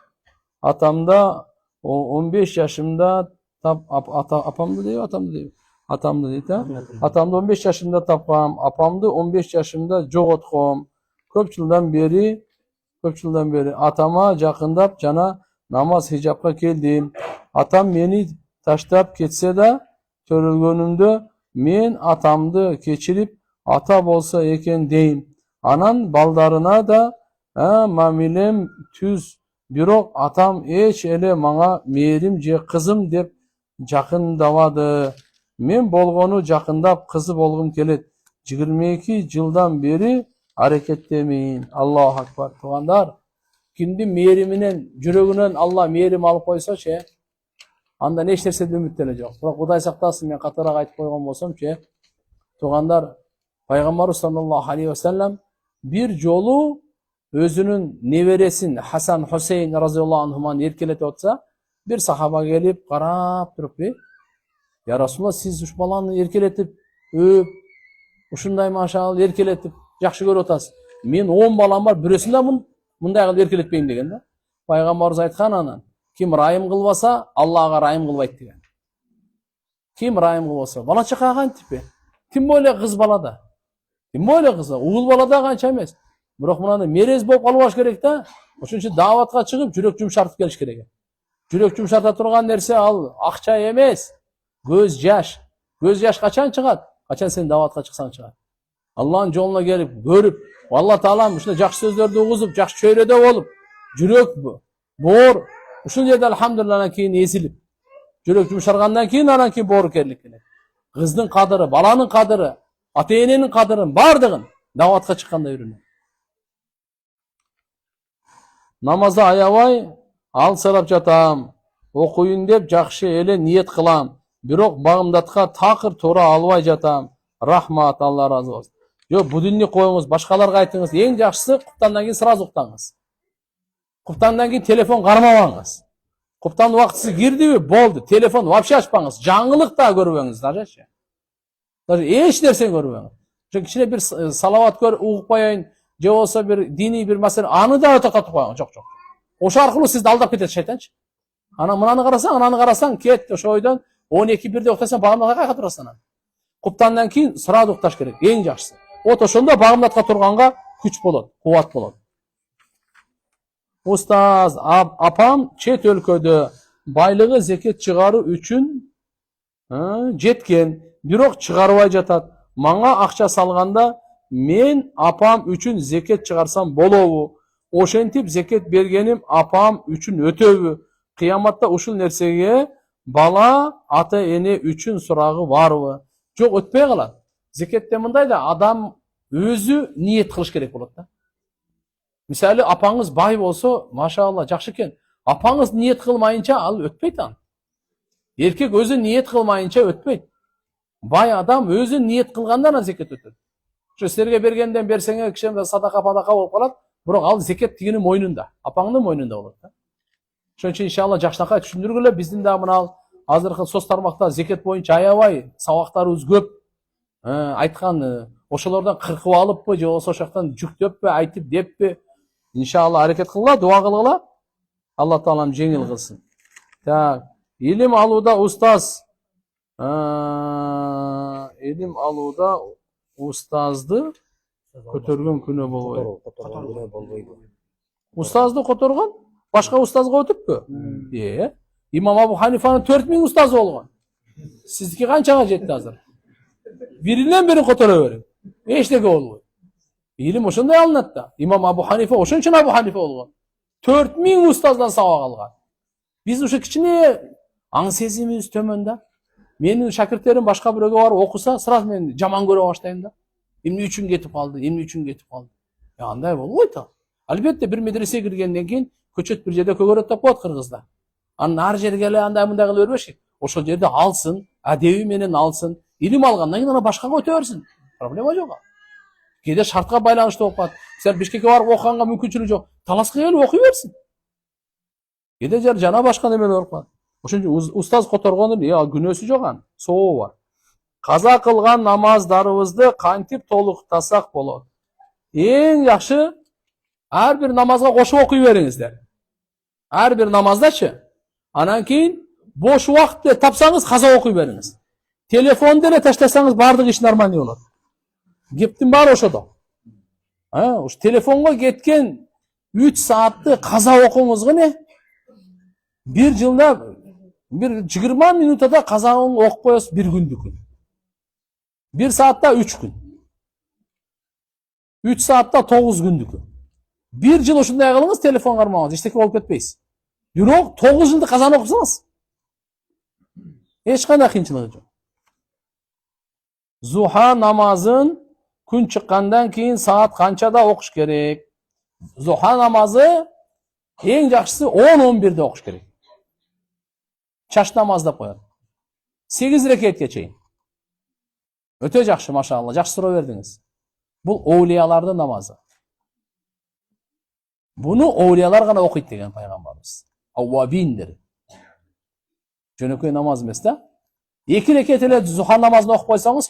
Atamda 15 yaşımda apamdı deyip atamdı deyip. Atamdı deyip ha. Atamda 15 yaşımda tapam. Apamdı 15 yaşımda jogotkom. Көп жылдан beri atama жақындап жана намаз хижапка келдим. Atam meni таштап кетсе да төрөлгөнүмдө мен атамды кечирип ата болса экен дейм. Анан балдарына да мамилем түз. Бирок атам эч эле мага мээрим же кызым деп жакындабады. Мен болгону жакындап кызы болгум келет. 22 жылдан бери аракеттемейин. Аллаху акбар. Туугандар, кимдин мээриминен, жүрөгүнөн Алла мээрим алып койсочу, анда эч нерседен үмүт деле жок. Бирок Кудай сактасын, мен катараак айтып койгон болсомчу, туугандар, Пайгамбарыбыз саллаллаху алейхи ва саллям бир жолу өзүнүн небересин Хасан Хусейн разияллаху анхуманы эркелетип атса, бир сахаба келип карап туруп, "Я Расулалла, сиз уш баланы эркелетип, ушундай машаал эркелетип жакшы көрүп атасыз. Мен 10 балам бар, бирөөсүн да мындай кылып эркелетпейм" деген да. Пайгамбарыбыз айткан анан, ким райым кылбаса, Аллага райым кылбайт деген. Ким райым кылбаса, бала чакага кантипи? Тим более кыз балада. Тим более кыз, угул балада канча эмес. Бирок мынаны мерез болуп калбаш керек да. Ошон үчүн дааватка чыгып, жүрөк жумшартып келиш керек. Жүрөк жумшарта турган нерсе ал акча эмес, көз жаш. Көз жаш качан чыгат? Качан сен дааватка чыксаң чыгат. Алланын жолуна келип, көрүп, Алла Таалам ушундай жакшы сөздөрдү угузуп, жакшы чөйрөдө болуп, жүрөк боор, ушул жерде алхамдулиллахдан кийин эзилип, жүрөк жумшаргандан кийин анан кийин боорукерлик келет. Кыздын кадыры, баланын кадыры, ата-эненин кадырын бардыгын дааватка чыкканда үйрөнөт. Намазда аябай алсалап жатам. Окуйун деп жакшы эле ниет кылам. Бирок багымдатка такыр туура албай жатам. Рахмат, Алла разы болсун. Жок, бу дүннү коюңуз, башкаларга айтыңыз. Эң жакшысы куптандан кийин сразу уктаңыз. Куптандан кийин телефон кармабаңыз. Куптан убактысы кирдиби? Болду. Телефон вообще ачпаңыз. Жаңылык да көрбөңүз, дажечи. Даже эч нерсе көрбөңүз. Кичине бир салават угуп коеюн, же болсо бир диний бир маселе, аны да токтотуп коюңуз. Жок. Ошо аркылуу сизди алдап кетет шайтанчы. Анан мынаны карасаң, кет. Ошо ойдон 12-1де уктасаң, багымдатка кайга турасың анан? Куптандан кийин сразу укташ керек, эң жакшысы. Вот ошондо багымдатка турганга күч болот, кубат болот. Устаз, апам чет өлкөдө байлыгы зекет чыгаруу үчүн жеткен, бирок чыгарбай жатат. Мага акча салганда мен апам үчүн зекет чыгарсам болобу? Ошентип зекет бергеним апам үчүн өтөбү? Кыяматта ушул нерсеге бала ата эне үчүн сурагы барбы? Жок, өтпөй калат. Зекетте мындай да, адам өзү ниет кылыш керек болот да. Мисалы апаңыз бай болсо, машалла, жакшы экен. Апаңыз ниет кылмайынча ал өтпөйт ан. Эркек өзү ниет кылмайынча өтпөйт. Бай адам өзү ниет кылгандан зекет өтөт. Ошо силерге бергенден берсеңер кишем садака болуп калат, бирок ал зекет тигинин мойнунда, апаңдын мойнунда болот да. Ошон үчүн иншалла жакшынакай түшүндүргүлө, биздин да мына азыркы соц тармакта зекет боюнча аябай сабактарыбыз көп. Айткан ошолордон кыркып алыппы, же болбосо ошоктон жүктөппү, айтып деппи? Иншалла аракет кылгыла, дуа кылгыла. Алла таалам жеңил кылсын. Так, илим алууда устаз, илим алууда устазды көтөргөн күнөө болбойбу. Устазды которгон башка устазга өтүппү? Имам Абу Ханифанын 4000 устазы болгон. Сиздики канчага жетти азыр? Биринен бири которо бериң. Эчтеке болбойт. Илим ошондой алынат да. Имам Абу Ханифа ошон үчүн Абу Ханифа болгон. 4000 устаздан сабак алган. Биз ушу кичине аң сезимибиз төмөн да. Менин шакирттерим башка бирөөгө барып окуса, сразу мен жаман көрө баштайм да. Эмне үчүн кетип калды, эмне үчүн кетип калды? Андай болбойт ал. Албетте бир медресеге киргенден кийин көчөт бир жерде көгөрөт деп коет кыргызда. Анын ар жерге эле андай мындай кыла бербеши. Ошол жерде алсын, адеби менен алсын. Илим алгандан кийин ана башкага өтө берсин. Проблема жок. Кээде шартка байланыштуу болуп калат. Сен Бишкекке барып окуганга мүмкүнчүлүгү жок. Таласка келип окуй берсин. Кээде жер жана башка немелер болуп калат. Ошон үчүн устаз которгондун күнөөсү жок ан, сообу бар. Каза кылган намаздарыбызды кантип толуктасак болот? Эң жакшы ар бир намазга кошуп окуй бериңиздер. Ар бир намаздачы. Анан кийин бош убакытты тапсаңыз каза окуй бериңиз. Телефонду эле таштасаңыз баардык иш нормальный болот. Кептин баары ошодо. Уш телефонго кеткен 3 саатты каза окуңуз кыне. Bir жылда bir 20 минутада казаң окуп коесуз bir күндүкүн. 1 саатта 3 күн. 3 саатта 9 күндүкүн. 1 жыл ушундай кылыңыз, телефон кармаңыз, эчтеке болуп кетпейсиз. Бирок 9 жылды казаны окусаңыз, эч кандай кыйынчылыгы жок. Zuha namazын күн чыккандан кийин саат канчада окуш керек? Zuha намазы эң жакшысы 10-11де окуш керек. Чач намаз деп коет. 8 рекетке чейин. Өтө жакшы, машалла, жакшы суроо бердиңиз. Бул оулиялардын намазы. Буну оулиялар гана окуйт деген пайгамбарыбыз. Аввабиндер. Жөнөкөй намаз эмес да. 2 рекет эле Zuha намазын окуп койсоңуз,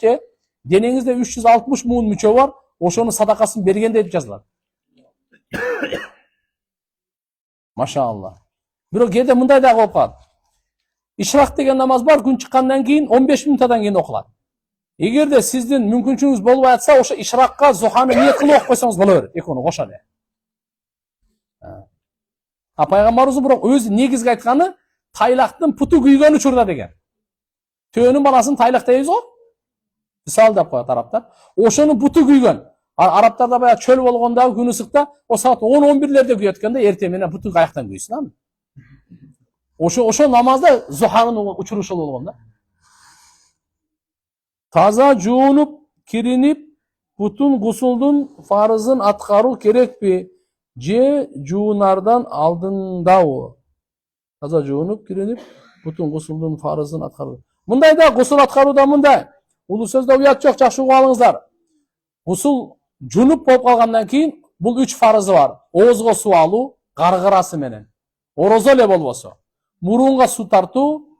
денеңизде 360 муун мүчө бар, ошонун садакасын берген деп жазылат. Машалла. Бирок кээде мындай да болуп калат. Ишрак деген намаз бар, күн чыккандан кийин 15 минуттан кийин окулат. Эгерде сиздин мүмкүнчүлүгүңүз болбой атса, ошо ишракка Zuhаны ниет кылып окуп койсоңуз боло берет, экөөнү кошо эле. Пайгамбарыбыз бирок өзү негизги айтканы тайлактын путу күйгөн учурда деген. Төөнүн баласын тайлак дейбиз го? Мисал деп коет арабтар. Ошонун путу күйгөн. Арабтарда баягы чөл болгондо күн ысыкта, о саат 10-11лерде күйөт экен да, эртең менен путу каяктан күйсүн. Ошо намазда Zuhanын учуру ошол болгон да. Таза жуунуп, киринип, бутун гусулдун фарызын аткаруу керекпи? Же жуунардан алдындабы? Таза жуунуп, киринип, бутун гусулдун фарызын аткаруу. Мындай да гусул аткарууда мындай. Улуу сөздө уят жок, жакшы угуп алыңыздар. Гусул жунуп болуп калгандан кийин бул 3 фарызы бар. Оозго суу алуу, гаргырасы менен. Орозо эле болбосо. Мурунга суу тартуу,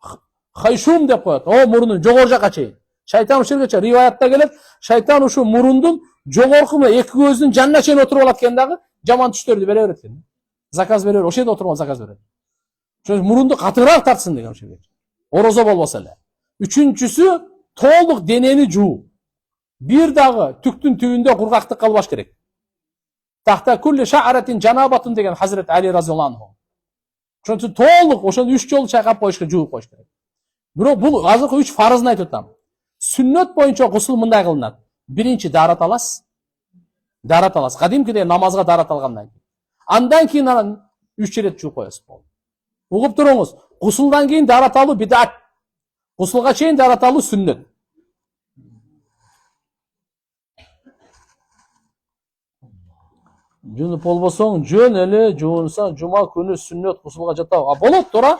хайшум деп коет. Мурунун жогору жака чейин. Шайтан ушерге риваятта келет, шайтан ушу мурундун жогорку эки көздүн жанына чейин отуруп алат экен дагы, жаман түштөрдү бере берет экен. Заказ бере берет, ошол жерде отуруп заказ берет. Ошо мурунду катыраак тартсын деген ошо. Орозо болбосо эле. Үчүнчүсү толук денени жуу. Бир дагы түктүн түбүндө кургактык калбаш керек. Tahta kulli sha'ratin janabatun degan Hazret Ali raziyallohu anhu. Ошон үчүн толук ошону 3 жолу чайкап коюшка, жууп коюш керек. Бирок бул азыркы 3 фарызын айтып атам. Сүннөт боюнча гусул мындай кылынат. Биринчи дарат аласыз. Дарат аласыз. Кадимкидей намазга дарат алгандан кийин. Андан кийин анан 3 рет жууп коесуз. Угуп туруңуз. Гусулдан кийин дарат алуу бидат. Гусулга чейин дарат алуу сүннөт. Жунуп болбосоң, жөн эле жуунсаң, жума күнү сүннөт гусулга жатабы. Болот туура.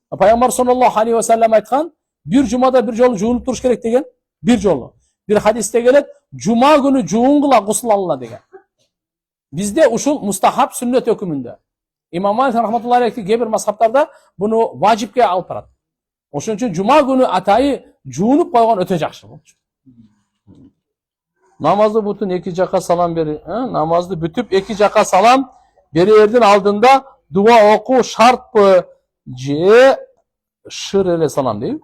Пайгамбар саллаллаху алейхи ва саллям айткан, бир жумада бир жолу жуунуп туруш керек деген. Бир жолу. Бир хадисте келет, жума күнү жуунгула гусул алына деген. Бизде ушул мустахаб сүннөт өкүмүндө. Имам Малик рахматуллахи алейхи кээ бир мазхабтарда буну важипке алып барат. Ошон үчүн жума күнү атайы жуунуп койгон өтө жакшы болчу. Namazı бүтүн эки жака салам бери, намазды бүтүп эки жака салам берердин алдында дуа окуу шартпы же шыр эле салам дейби?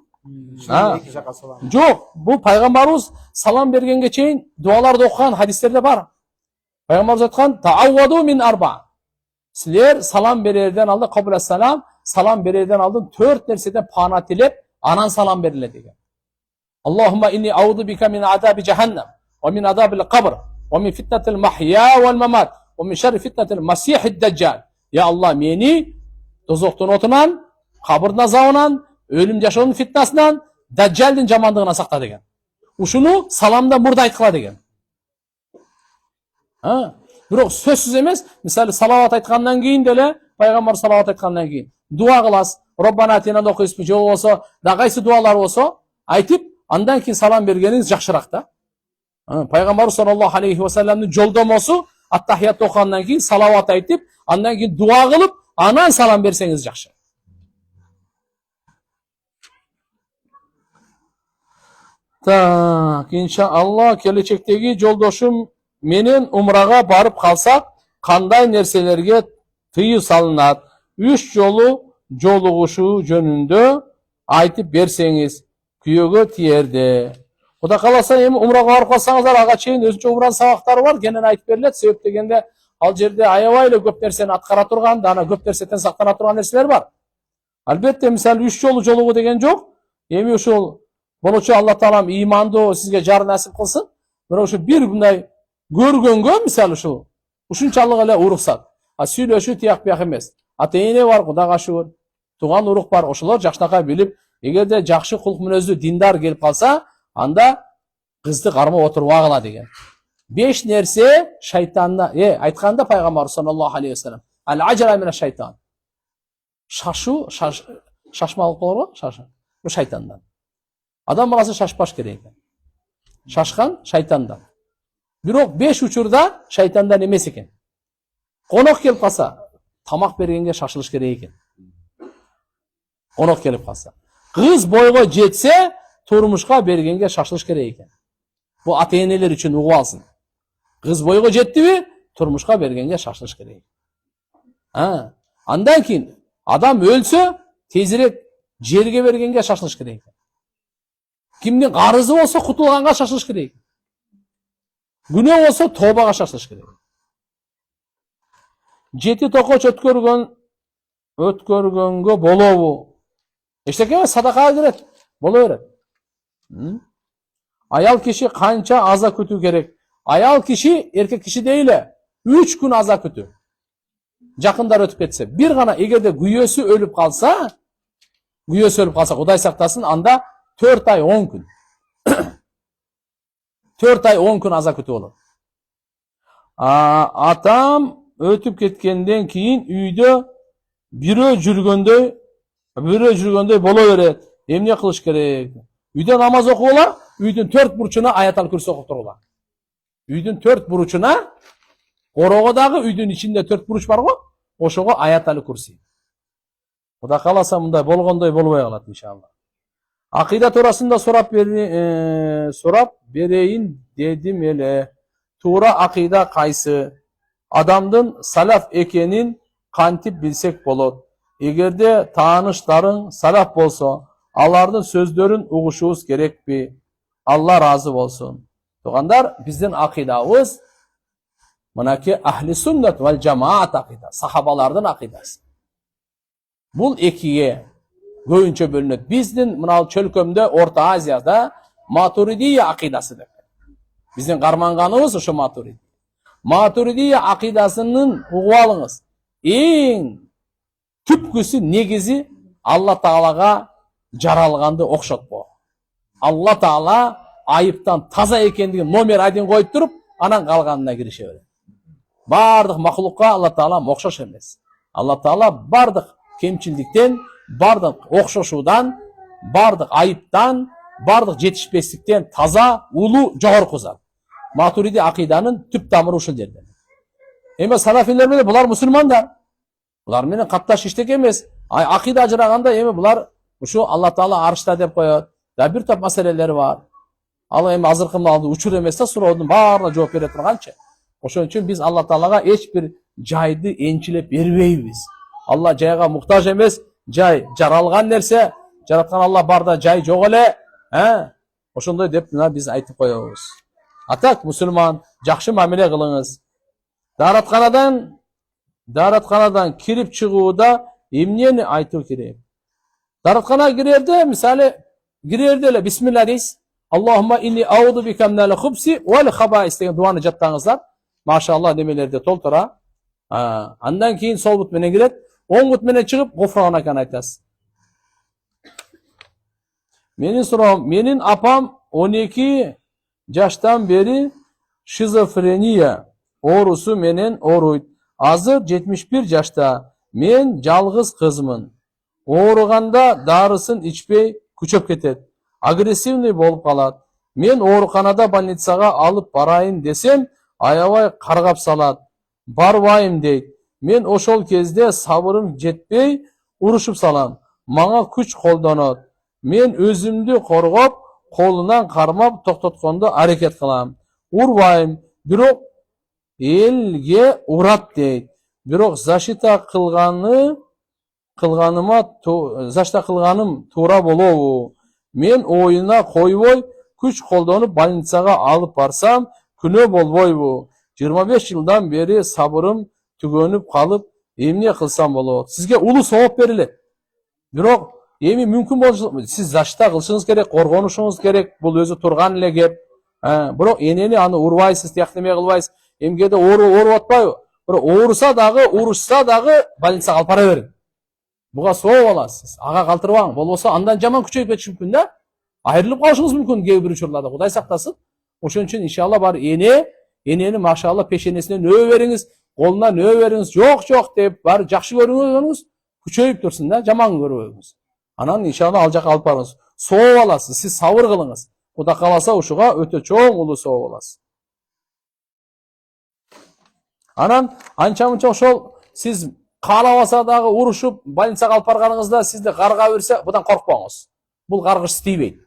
Эки жака салам. Жок, бул пайгамбарыбыз салам бергенге чейин дуаларды окуган хадистерде бар. Пайгамбарыбыз айткан: "Таавваду мин арба". Силер салам берерден алдын кабул салам, салам берерден алдын 4 нерседен пана тилеп, анан салам берилет деген. Аллахумма инни ауду бика мин азаби жаханнам. ومن عذاب القبر ومن فتنة المحيا والممات ومن شر فتنة المسيح الدجال. Ya Allah, meni dozoktun otundan, kabırın azabından, ölüm yaşaonun fitnasından, Dajjal'din jamandığına sakla degen. Uşunu salamda burada aytkıla degen. Бирок сөзсүз эмес, мисалы салават айткандан кийин деле, пайгамбар салават айткандан кийин дуа кыласыз. Роббана атина окуйсузбу, же болбосо да кайсы дуалар болсо айтып, андан кийин салам бергениңиз жакшыраак да. Пайгамбар саллаллаху алейхи ва салламдын жолдомосу аттахият окугандан кийин салават айтып, андан кийин дуа кылып, анан салам берсеңиз жакшы. Так, иншалла келечектеги жолдошум менен умрага барып калсак, кандай нерселерге тыюу салынат? 3 жолу жолугушуу жөнүндө айтып берсеңиз күйөөгө тиерди. Кудай кааласа, эми умрага барып калсаңыздар, ага чейин өзүнчө умранын сабактары бар, кенен айтып берилет. Себеп дегенде, ал жерде аябай эле көп нерсени аткара турган, ана көп нерседен сактана турган нерселер бар. Албетте, мисалы 3 жолу жолугуу деген жок. Эми ушул болочу Алла таалам ыймандуу сизге жар насип кылсын. Бирок ушу бир мындай көргөнгө, мисалы ушунчалык эле уруксат. Сүйлөшүү тияк бияк эмес. Ата эне бар, Кудайга шүгүр. Туган урук бар, ошолор жакшынакай билип, эгерде жакшы кулк мүнөздүү диндар келип калса, анда кызды кармап отурбагыла деген. 5 нерсе шайтандан, айтканда пайгамбар саллаллаху алейхи ва саллям, ал-ажра мина шайтан. Шашу, шашмалык болор го, шашы. Бул шайтандан. Адам баласы шашпаш керек экен. Шашкан шайтандан. Бирок 5 учурда шайтандан эмес экен. Конок келип калса, тамак бергенге шашылыш керек экен. Конок келип калса. Кыз бойго жетсе, турмушка бергенге шашылыш керек экен. Бул ата-энелер үчүн угуп алсын. Кыз бойго жеттиби, турмушка бергенге шашылыш керек. Андан кийин адам өлсө, тезирээк жерге бергенге шашылыш керек экен. Кимдин карызы болсо, кутулганга шашылыш керек. Күнөө болсо, тобага шашылыш керек. 7 токоч өткөргөнгө болобу? Эчтеке эмес, садакага кирет. Боло берет. Аял киши канча аза күтүү керек? Аял киши, эркек киши дейле, 3 күн аза күтүү. Жакындар өтүп кетсе, бир гана эгерде күйөөсү өлүп калса, Кудай сактасын, анда 4 ай 10 күн. 4 ай 10 күн аза күтүү болот. Атам өтүп кеткенден кийин үйдө бирөө жүргөндөй боло берет. Эмне кылыш керек? Үйдө намаз окугула, үйдүн 4 бурчуна аятал күрсү окуп туругула. Үйдүн 4 бурчуна, корогодагы үйдүн ичинде 4 буруч бар го, ошого аятал күрсү. Кудай кааласа мындай болгондой болбой калат иншалла. Акыйда туурасында сурап берейин дедим эле. Туура акыйда кайсы? Адамдын салаф экенин кантип билсек болот? Эгерде тааныштарың салаф болсо, алардын сөздөрүн угушубуз керекпи? Алла разы болсун. Тугандар, биздин акыйдабыз Mınaki ahli sünnet vel cemaat akidası, sahabalardan akidası. Bul ekiye göğünçe bölünüp. Bizdin mınal çölkömde Orta Aziyada Maturidiye akidası dep. Bizden karmanganımız şu Maturidi. Maturidiye akidasının uğualınız. En tüpküsü negizi Allah Taala'ga jaralgandı okşot bu. Allah Taala ayıptan taza ekendigin nomer adin koyup durup anan kalganına girişebilir. Bardık mahlukka Allah Taala okşoş emez. Allah Taala bardık kemçildikten, bardık okşoşudan, bardık ayıptan, bardık jetişpeslikten taza, ulu, jogor kuzat. Maturidi akidanın tüp tamırı uşul жерде. Eme salafiler mene bular musulmanдар. Bular menen kattaş iştек emez. Akida ajыраганда эми булар ушу Алла Таала арышта деп коет. Да бир топ маселелер бар. Ал эми азыркы малды учур эмес да суроодун баарына жооп бере турганчы. Ошон үчүн биз Алла Таалага эч бир жайды энчилеп бербейбиз. Алла жайга муктаж эмес, жай жаралган нерсе, жараткан Алла барда жай жок эле, ошондой деп мына биз айтып коебуз. Атак мусулман, жакшы мамиле кылыңыз. Даратканадан кирип чыгууда эмнени айтуу керек? Дараткана кирерде, мисалы, кирерде эле бисмилла дейсиз. Аллахумма инни ауду бика минал хубси вал хабаис деген дуаны жаттаңыздар. Машалла немелерде толтура. Андан кийин сол бут менен кирет, оң бут менен чыгып гофранакан айтасыз. Менин суроом, менин апам 12 жаштан бери шизофрения оорусу менен ооруйт. Азыр 71 жашта. Мен жалгыз кызмын. Ооруганда дарысын ичпей күчөп кетет. Агрессивный болуп калат. Мен ооруканада больницага алып барайын десем, аябай каргап салат. Барбайым дейт. Мен ошол кезде сабырым жетпей урушуп салам. Мага күч колдонот. Мен өзүмдү коргоп, колунан кармап токтоткондо аракет кылам. Урбайм, бирок элге урат дейт. Бирок защита кылганым туура болобу? Мен оюна койбой, күч колдонуп больницага алып барсам, күнөө болбойбу? 25 жылдан бери сабырым түгөнүп калып, эмне кылсам болот? Сизге улуу сооп берилет. Бирок эми мүмкүн болсо сиз защита кылышыңыз керек, коргонушуңуз керек. Бул өзү турган эле кеп. Бирок энени аны урбайсыз, тияктеме кылбайсыз. Эмгеде ооруп атпайбы? Бирок ооруса дагы, урушса дагы больницага алып бара бериң. Буга сооп аласыз. Ага калтырбаң. Болбосо андан жаман күчөйүп кетиши мүмкүн да. Айрылып калышыңыз мүмкүн кээ бир учурларда. Кудай сактасын. Ошон үчүн иншалла бар энени машалла пешенесинен өбө бериңиз, колунан өбө бериңиз. Жок деп бар жакшы көрүңүз, күчөйүп турсун да, жаман көрбөңүз. Анан иншалла ал жака алып барыңыз. Сооп аласыз, сиз сабыр кылыңыз. Кудай кааласа ушуга өтө чоң улуу сооп аласыз. Анан анча-мынча ошол сиз каалабаса дагы урушуп больницага алып барганыңызда сизди карга берсе, будан коркпоңуз. Бул каргыш истейбейт.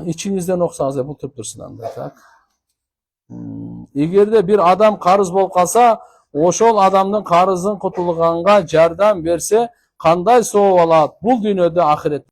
İçinizden oqsanız da bu tüp dursun anda. Tak. Эгерде бир адам карыз болуп калса, ошол адамдын карызын кутулганга жардам берсе, кандай сооп алат? Бул дүйнөдө, ахиретте